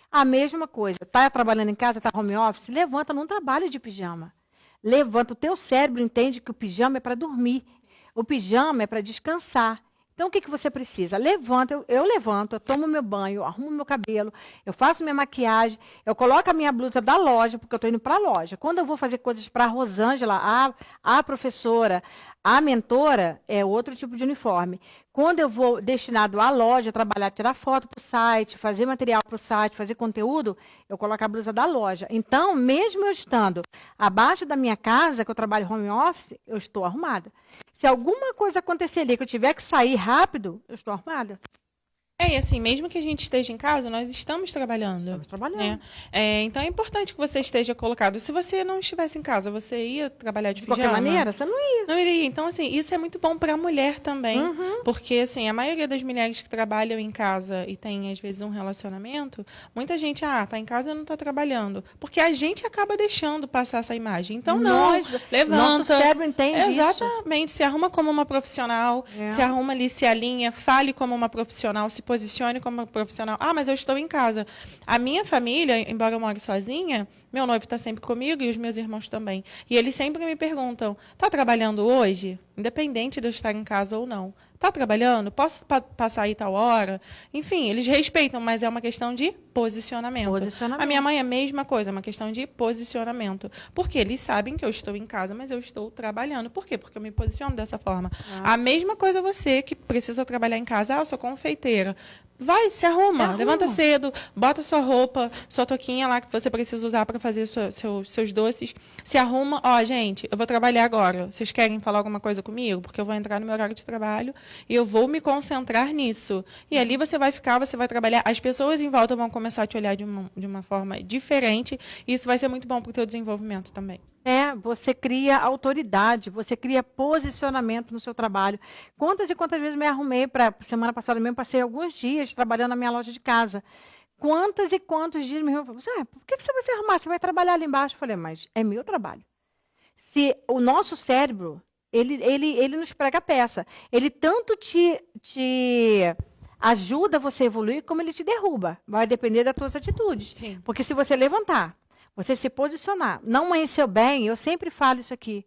A mesma coisa, está trabalhando em casa, está home office, levanta, não trabalha de pijama. Levanta, o teu cérebro entende que o pijama é para dormir, o pijama é para descansar. Então, o que você precisa? Levanta, eu levanto, eu tomo meu banho, eu arrumo meu cabelo, eu faço minha maquiagem, eu coloco a minha blusa da loja, porque eu estou indo para a loja. Quando eu vou fazer coisas para a Rosângela, a professora, a mentora, é outro tipo de uniforme. Quando eu vou destinado à loja, trabalhar, tirar foto para o site, fazer material para o site, fazer conteúdo, eu coloco a blusa da loja. Então, mesmo eu estando abaixo da minha casa, que eu trabalho home office, eu estou arrumada. Se alguma coisa acontecer ali, que eu tiver que sair rápido, eu estou arrumada. E assim, mesmo que a gente esteja em casa, nós estamos trabalhando. Estamos trabalhando. Né? Então é importante que você esteja colocado. Se você não estivesse em casa, você ia trabalhar de pijama? De qualquer maneira, você não ia. Não iria. Então, assim, isso é muito bom para a mulher também. Porque, assim, a maioria das mulheres que trabalham em casa e tem, às vezes, um relacionamento, muita gente, tá em casa e não está trabalhando. Porque a gente acaba deixando passar essa imagem. Então, levanta. Nosso cérebro entende isso. Exatamente. Se arruma como uma profissional, se arruma ali, se alinha, fale como uma profissional, se posicione como uma profissional. Mas eu estou em casa. A minha família, embora eu more sozinha, meu noivo está sempre comigo e os meus irmãos também. E eles sempre me perguntam, está trabalhando hoje? Independente de eu estar em casa ou não. Está trabalhando? Posso passar aí tal hora? Enfim, eles respeitam, mas é uma questão de posicionamento. A minha mãe é a mesma coisa, é uma questão de posicionamento. Porque eles sabem que eu estou em casa, mas eu estou trabalhando. Por quê? Porque eu me posiciono dessa forma. A mesma coisa você que precisa trabalhar em casa. Eu sou confeiteira. Vai, se arruma, levanta cedo, bota sua roupa, sua touquinha lá que você precisa usar para fazer seus doces. Se arruma, gente, eu vou trabalhar agora. Vocês querem falar alguma coisa comigo? Porque eu vou entrar no meu horário de trabalho e eu vou me concentrar nisso. E ali você vai ficar, você vai trabalhar. As pessoas em volta vão começar a te olhar de uma forma diferente e isso vai ser muito bom para o teu desenvolvimento também. Você cria autoridade, você cria posicionamento no seu trabalho. Quantas e quantas vezes me arrumei semana passada mesmo, passei alguns dias trabalhando na minha loja de casa. Quantos e quantos dias me arrumei? Por que você vai se arrumar? Você vai trabalhar ali embaixo? Eu falei, mas é meu trabalho. Se o nosso cérebro, ele nos prega a peça. Ele tanto te ajuda você a evoluir, como ele te derruba. Vai depender das tuas atitudes. Sim. Porque se você levantar, você se posicionar, não amanheceu bem, eu sempre falo isso aqui.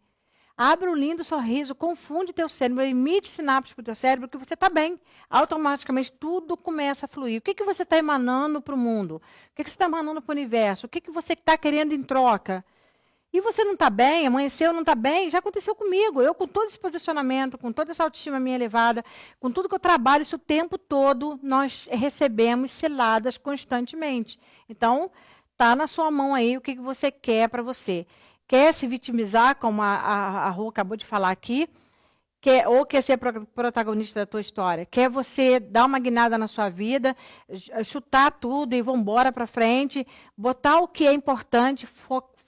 Abre um lindo sorriso, confunde teu cérebro, emite sinapses para o teu cérebro que você está bem. Automaticamente tudo começa a fluir. O que você está emanando para o mundo? O que você está emanando para o universo? O que você está querendo em troca? E você não está bem, amanheceu, não está bem, já aconteceu comigo. Eu com todo esse posicionamento, com toda essa autoestima minha elevada, com tudo que eu trabalho, isso o tempo todo, nós recebemos seladas constantemente. Então, está na sua mão aí o que você quer para você. Quer se vitimizar, como a Rô acabou de falar aqui, ou quer ser protagonista da tua história? Quer você dar uma guinada na sua vida, chutar tudo e vamos embora para frente, botar o que é importante,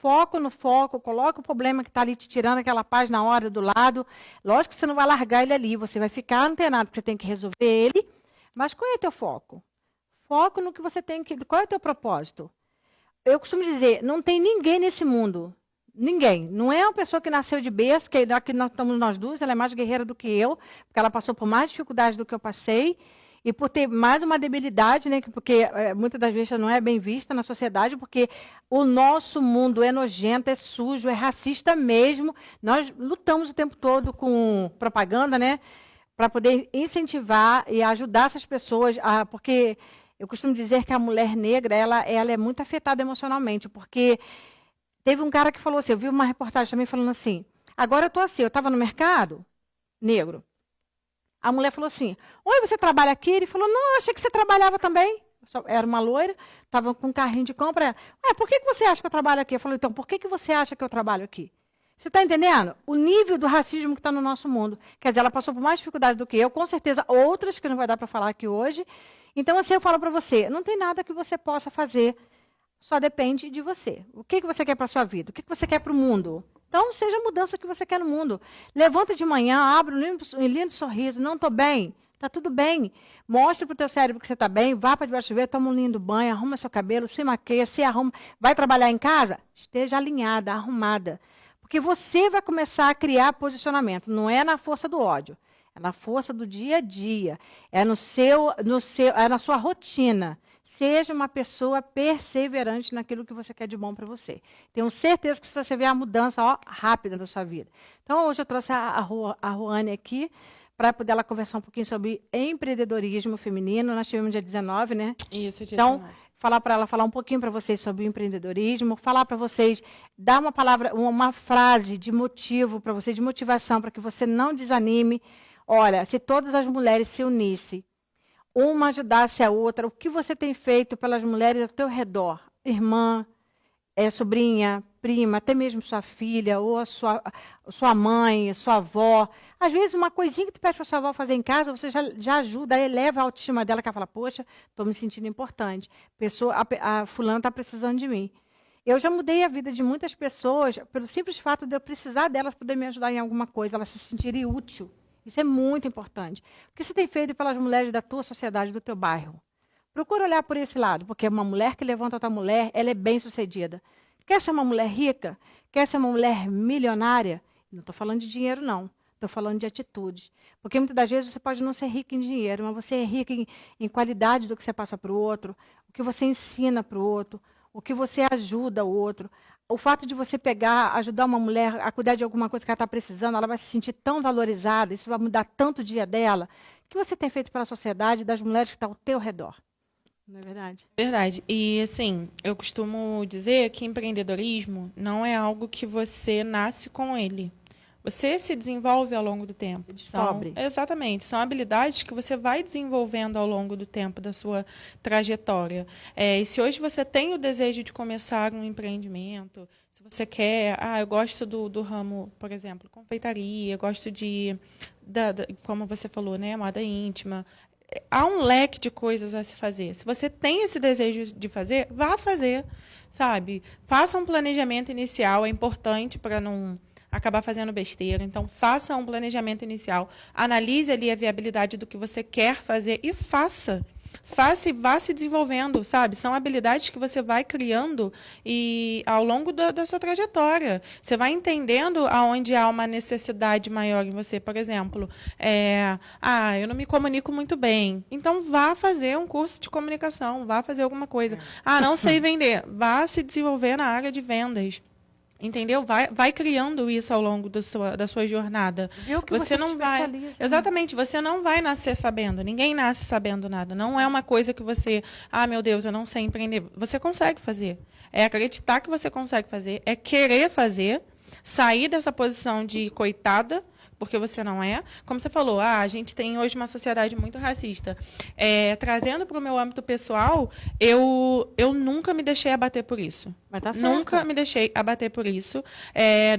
foco no foco, coloca o problema que está ali te tirando aquela paz na hora do lado. Lógico que você não vai largar ele ali, você vai ficar antenado, porque você tem que resolver ele. Mas qual é o teu foco? Foco no que você tem que... Qual é o teu propósito? Eu costumo dizer, não tem ninguém nesse mundo, ninguém. Não é uma pessoa que nasceu de berço, que aqui nós estamos nós duas, ela é mais guerreira do que eu, porque ela passou por mais dificuldades do que eu passei, e por ter mais uma debilidade, né, porque muitas das vezes não é bem vista na sociedade, porque o nosso mundo é nojento, é sujo, é racista mesmo. Nós lutamos o tempo todo com propaganda, né, para poder incentivar e ajudar essas pessoas, porque eu costumo dizer que a mulher negra ela é muito afetada emocionalmente, porque teve um cara que falou assim, eu vi uma reportagem também falando assim, agora eu estou assim, eu estava no mercado negro, a mulher falou assim, oi, você trabalha aqui? Ele falou, não, eu achei que você trabalhava também. Era uma loira, estava com um carrinho de compra. Por que você acha que eu trabalho aqui? Eu falei, então, por que você acha que eu trabalho aqui? Você está entendendo? O nível do racismo que está no nosso mundo. Quer dizer, ela passou por mais dificuldade do que eu, com certeza outras que não vai dar para falar aqui hoje. Então, assim, eu falo para você, não tem nada que você possa fazer, só depende de você. O que você quer para a sua vida? O que você quer para o mundo? Então, seja a mudança que você quer no mundo. Levanta de manhã, abre um lindo sorriso. Não estou bem? Está tudo bem. Mostre para o teu cérebro que você está bem. Vá para debaixo do chuveiro, toma um lindo banho, arruma seu cabelo, se maqueia, se arruma. Vai trabalhar em casa? Esteja alinhada, arrumada. Porque você vai começar a criar posicionamento. Não é na força do ódio. É na força do dia a dia. É é na sua rotina. Seja uma pessoa perseverante naquilo que você quer de bom para você. Tenho certeza que você vê a mudança rápida da sua vida. Então, hoje eu trouxe a Ruane aqui para poder ela conversar um pouquinho sobre empreendedorismo feminino. Nós tivemos dia 19, né? Isso, dia então, 19. Falar para ela falar um pouquinho para vocês sobre o empreendedorismo, falar para vocês, dar uma palavra, uma frase de motivo para você, de motivação, para que você não desanime. Olha, se todas as mulheres se unissem, uma ajudasse a outra, o que você tem feito pelas mulheres ao teu redor? Irmã, sobrinha, prima, até mesmo sua filha, ou a sua mãe, sua avó. Às vezes, uma coisinha que tu pede para sua avó fazer em casa, você já ajuda, eleva a autoestima dela, que ela fala, poxa, estou me sentindo importante. A fulana está precisando de mim. Eu já mudei a vida de muitas pessoas pelo simples fato de eu precisar delas poder me ajudar em alguma coisa, elas se sentirem útil. Isso é muito importante. O que você tem feito pelas mulheres da tua sociedade, do teu bairro? Procura olhar por esse lado, porque uma mulher que levanta outra mulher, ela é bem-sucedida. Quer ser uma mulher rica? Quer ser uma mulher milionária? Não estou falando de dinheiro, não. Estou falando de atitudes. Porque muitas das vezes você pode não ser rica em dinheiro, mas você é rica em qualidade do que você passa para o outro, o que você ensina para o outro, o que você ajuda o outro. O fato de você ajudar uma mulher a cuidar de alguma coisa que ela está precisando, ela vai se sentir tão valorizada, isso vai mudar tanto o dia dela. O que você tem feito pela sociedade das mulheres que estão ao teu redor? Não é verdade? Verdade. E, assim, eu costumo dizer que empreendedorismo não é algo que você nasce com ele. Você se desenvolve ao longo do tempo. Se descobre. Exatamente. São habilidades que você vai desenvolvendo ao longo do tempo da sua trajetória. E se hoje você tem o desejo de começar um empreendimento, se você quer... eu gosto do ramo, por exemplo, confeitaria, gosto como você falou, né, moda íntima. Há um leque de coisas a se fazer. Se você tem esse desejo de fazer, vá fazer, sabe? Faça um planejamento inicial, é importante para não acabar fazendo besteira. Então, faça um planejamento inicial, analise ali a viabilidade do que você quer fazer e faça. Faça e vá se desenvolvendo, sabe? São habilidades que você vai criando e ao longo da sua trajetória. Você vai entendendo aonde há uma necessidade maior em você. Por exemplo, eu não me comunico muito bem. Então, vá fazer um curso de comunicação, vá fazer alguma coisa. Não sei vender. Vá se desenvolver na área de vendas. Entendeu? Vai criando isso ao longo da sua jornada. Viu que você não vai. Exatamente, você não vai nascer sabendo. Ninguém nasce sabendo nada. Não é uma coisa que você, meu Deus, eu não sei empreender. Você consegue fazer. É acreditar que você consegue fazer, é querer fazer, sair dessa posição de coitada, porque você não é. Como você falou, a gente tem hoje uma sociedade muito racista. Trazendo para o meu âmbito pessoal, eu nunca me deixei abater por isso. Mas tá certo. Nunca me deixei abater por isso.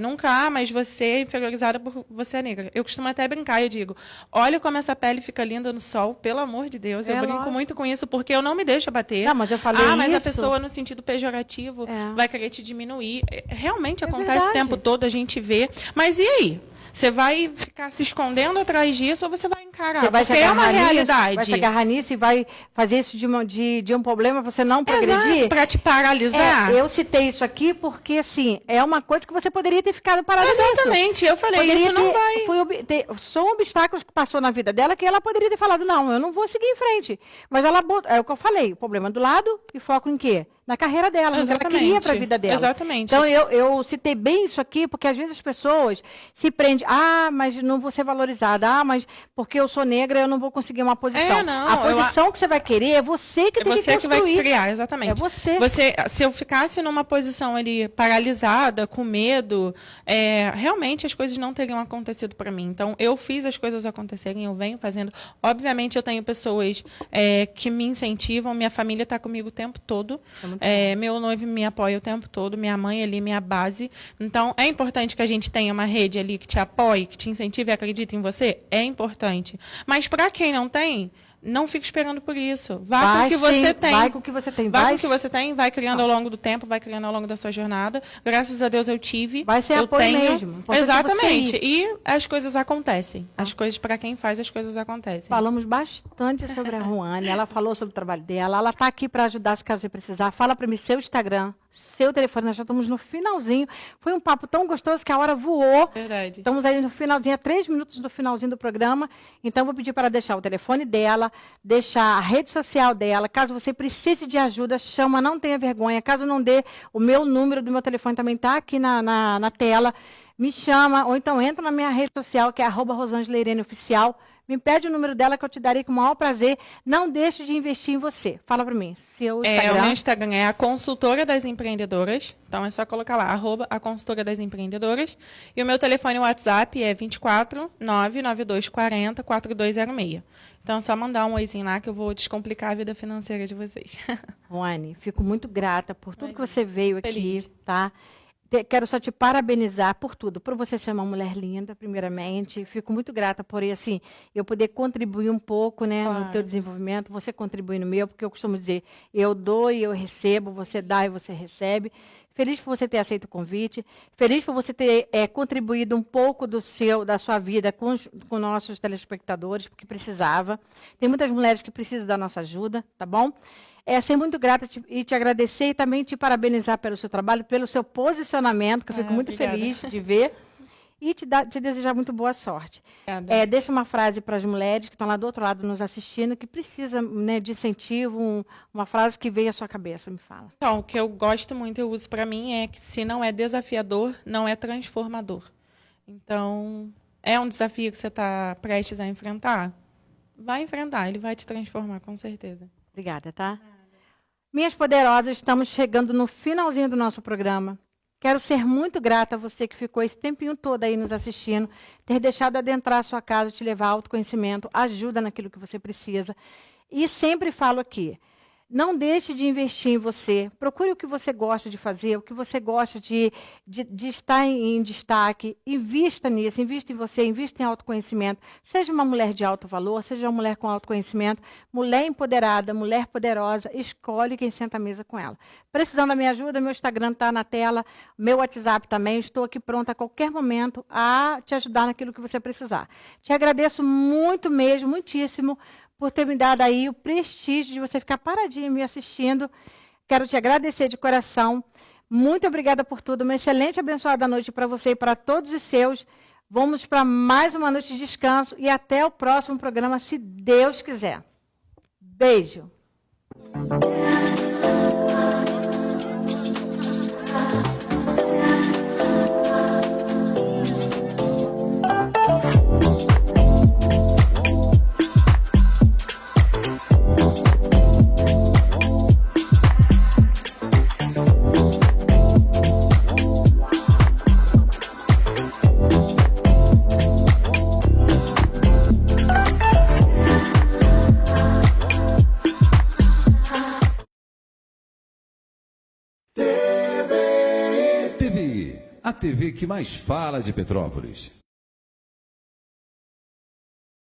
Nunca, mas você é inferiorizada por você é negra. Eu costumo até brincar, eu digo, olha como essa pele fica linda no sol, pelo amor de Deus. Eu brinco lógico. muito com isso, porque eu não me deixo abater. Não, mas eu falei mas a isso. pessoa, no sentido pejorativo, vai querer te diminuir. Realmente acontece verdade. o tempo todo, a gente vê. Mas e aí? Você vai ficar se escondendo atrás disso ou você vai encarar? Você vai se Porque é uma agarrar nisso, realidade. vai se agarrar nisso e vai fazer isso de um problema para você não progredir. Para te paralisar. Eu citei isso aqui porque, assim, é uma coisa que você poderia ter ficado parada nisso. Exatamente, eu falei, Poderia isso não vai. São obstáculos que passou na vida dela que ela poderia ter falado, não, eu não vou seguir em frente. Mas ela botou, é o que eu falei, o problema do lado e foco em quê? Na carreira dela, no que ela queria para a vida dela. Exatamente. Então, eu citei bem isso aqui, porque às vezes as pessoas se prendem, mas não vou ser valorizada, mas porque eu sou negra, eu não vou conseguir uma posição. A posição que você vai querer é você que tem que construir. É você que vai criar, exatamente. É você. Se eu ficasse numa posição ali paralisada, com medo, realmente as coisas não teriam acontecido para mim. Então, eu fiz as coisas acontecerem, eu venho fazendo. Obviamente, eu tenho pessoas que me incentivam, minha família está comigo o tempo todo. Meu noivo me apoia o tempo todo, minha mãe ali, minha base. Então, é importante que a gente tenha uma rede ali que te apoie, que te incentive e acredite em você. É importante. Mas para quem não tem, não fique esperando por isso. Vá com o que você tem. Vai com o que você tem. Vai com o que você tem, vai criando ao longo do tempo, vai criando ao longo da sua jornada. Graças a Deus eu tive. Vai ser apoio mesmo. Exatamente. E as coisas acontecem. As coisas, para quem faz, as coisas acontecem. Falamos bastante sobre a Ruane. Ela falou sobre o trabalho dela. Ela está aqui para ajudar se caso você precisar. Fala para mim seu Instagram, seu telefone. Nós já estamos no finalzinho. Foi um papo tão gostoso que a hora voou. Verdade. Estamos aí no finalzinho, a 3 minutos do finalzinho do programa. Então, vou pedir para deixar o telefone dela, deixar a rede social dela. Caso você precise de ajuda, chama, não tenha vergonha. Caso não dê, o meu número do meu telefone também está aqui na tela. Me chama, ou então entra na minha rede social, que é @RosângelaIreneOficial. Me pede o número dela que eu te darei com o maior prazer. Não deixe de investir em você. Fala para mim. Seu Instagram. O meu Instagram é a Consultora das Empreendedoras. Então é só colocar lá, @a Consultora das Empreendedoras. E o meu telefone WhatsApp é 24 99240 4206. Então é só mandar um oizinho lá que eu vou descomplicar a vida financeira de vocês. Ruane, fico muito grata por tudo que você veio aqui, Feliz. tá? Quero só te parabenizar por tudo, por você ser uma mulher linda, primeiramente. Fico muito grata por assim, eu poder contribuir um pouco, né, no teu desenvolvimento, você contribui no meu, porque eu costumo dizer, eu dou e eu recebo, você dá e você recebe. Feliz por você ter aceito o convite, feliz por você ter contribuído um pouco da sua vida com nossos telespectadores, porque precisava. Tem muitas mulheres que precisam da nossa ajuda, tá bom? Ser muito grata e te agradecer e também te parabenizar pelo seu trabalho, pelo seu posicionamento, que eu fico muito obrigada. feliz de ver, e te desejar muito boa sorte. Deixa uma frase para as mulheres que estão lá do outro lado nos assistindo, que precisam, né, de incentivo, uma frase que veio à sua cabeça, me fala. Então, o que eu gosto muito, eu uso para mim, é que se não é desafiador, não é transformador. Então, é um desafio que você está prestes a enfrentar? Vai enfrentar, ele vai te transformar, com certeza. Obrigada, tá? Minhas poderosas, estamos chegando no finalzinho do nosso programa. Quero ser muito grata a você que ficou esse tempinho todo aí nos assistindo, ter deixado adentrar a sua casa, te levar autoconhecimento, ajuda naquilo que você precisa. E sempre falo aqui, não deixe de investir em você. Procure o que você gosta de fazer, o que você gosta de estar em destaque. Invista nisso, invista em você, invista em autoconhecimento. Seja uma mulher de alto valor, seja uma mulher com autoconhecimento, mulher empoderada, mulher poderosa, escolhe quem senta à mesa com ela. Precisando da minha ajuda, meu Instagram está na tela, meu WhatsApp também. Estou aqui pronta a qualquer momento a te ajudar naquilo que você precisar. Te agradeço muito mesmo, muitíssimo, por ter me dado aí o prestígio de você ficar paradinho me assistindo. Quero te agradecer de coração. Muito obrigada por tudo. Uma excelente e abençoada noite para você e para todos os seus. Vamos para mais uma noite de descanso e até o próximo programa, se Deus quiser. Beijo. a TV que mais fala de Petrópolis.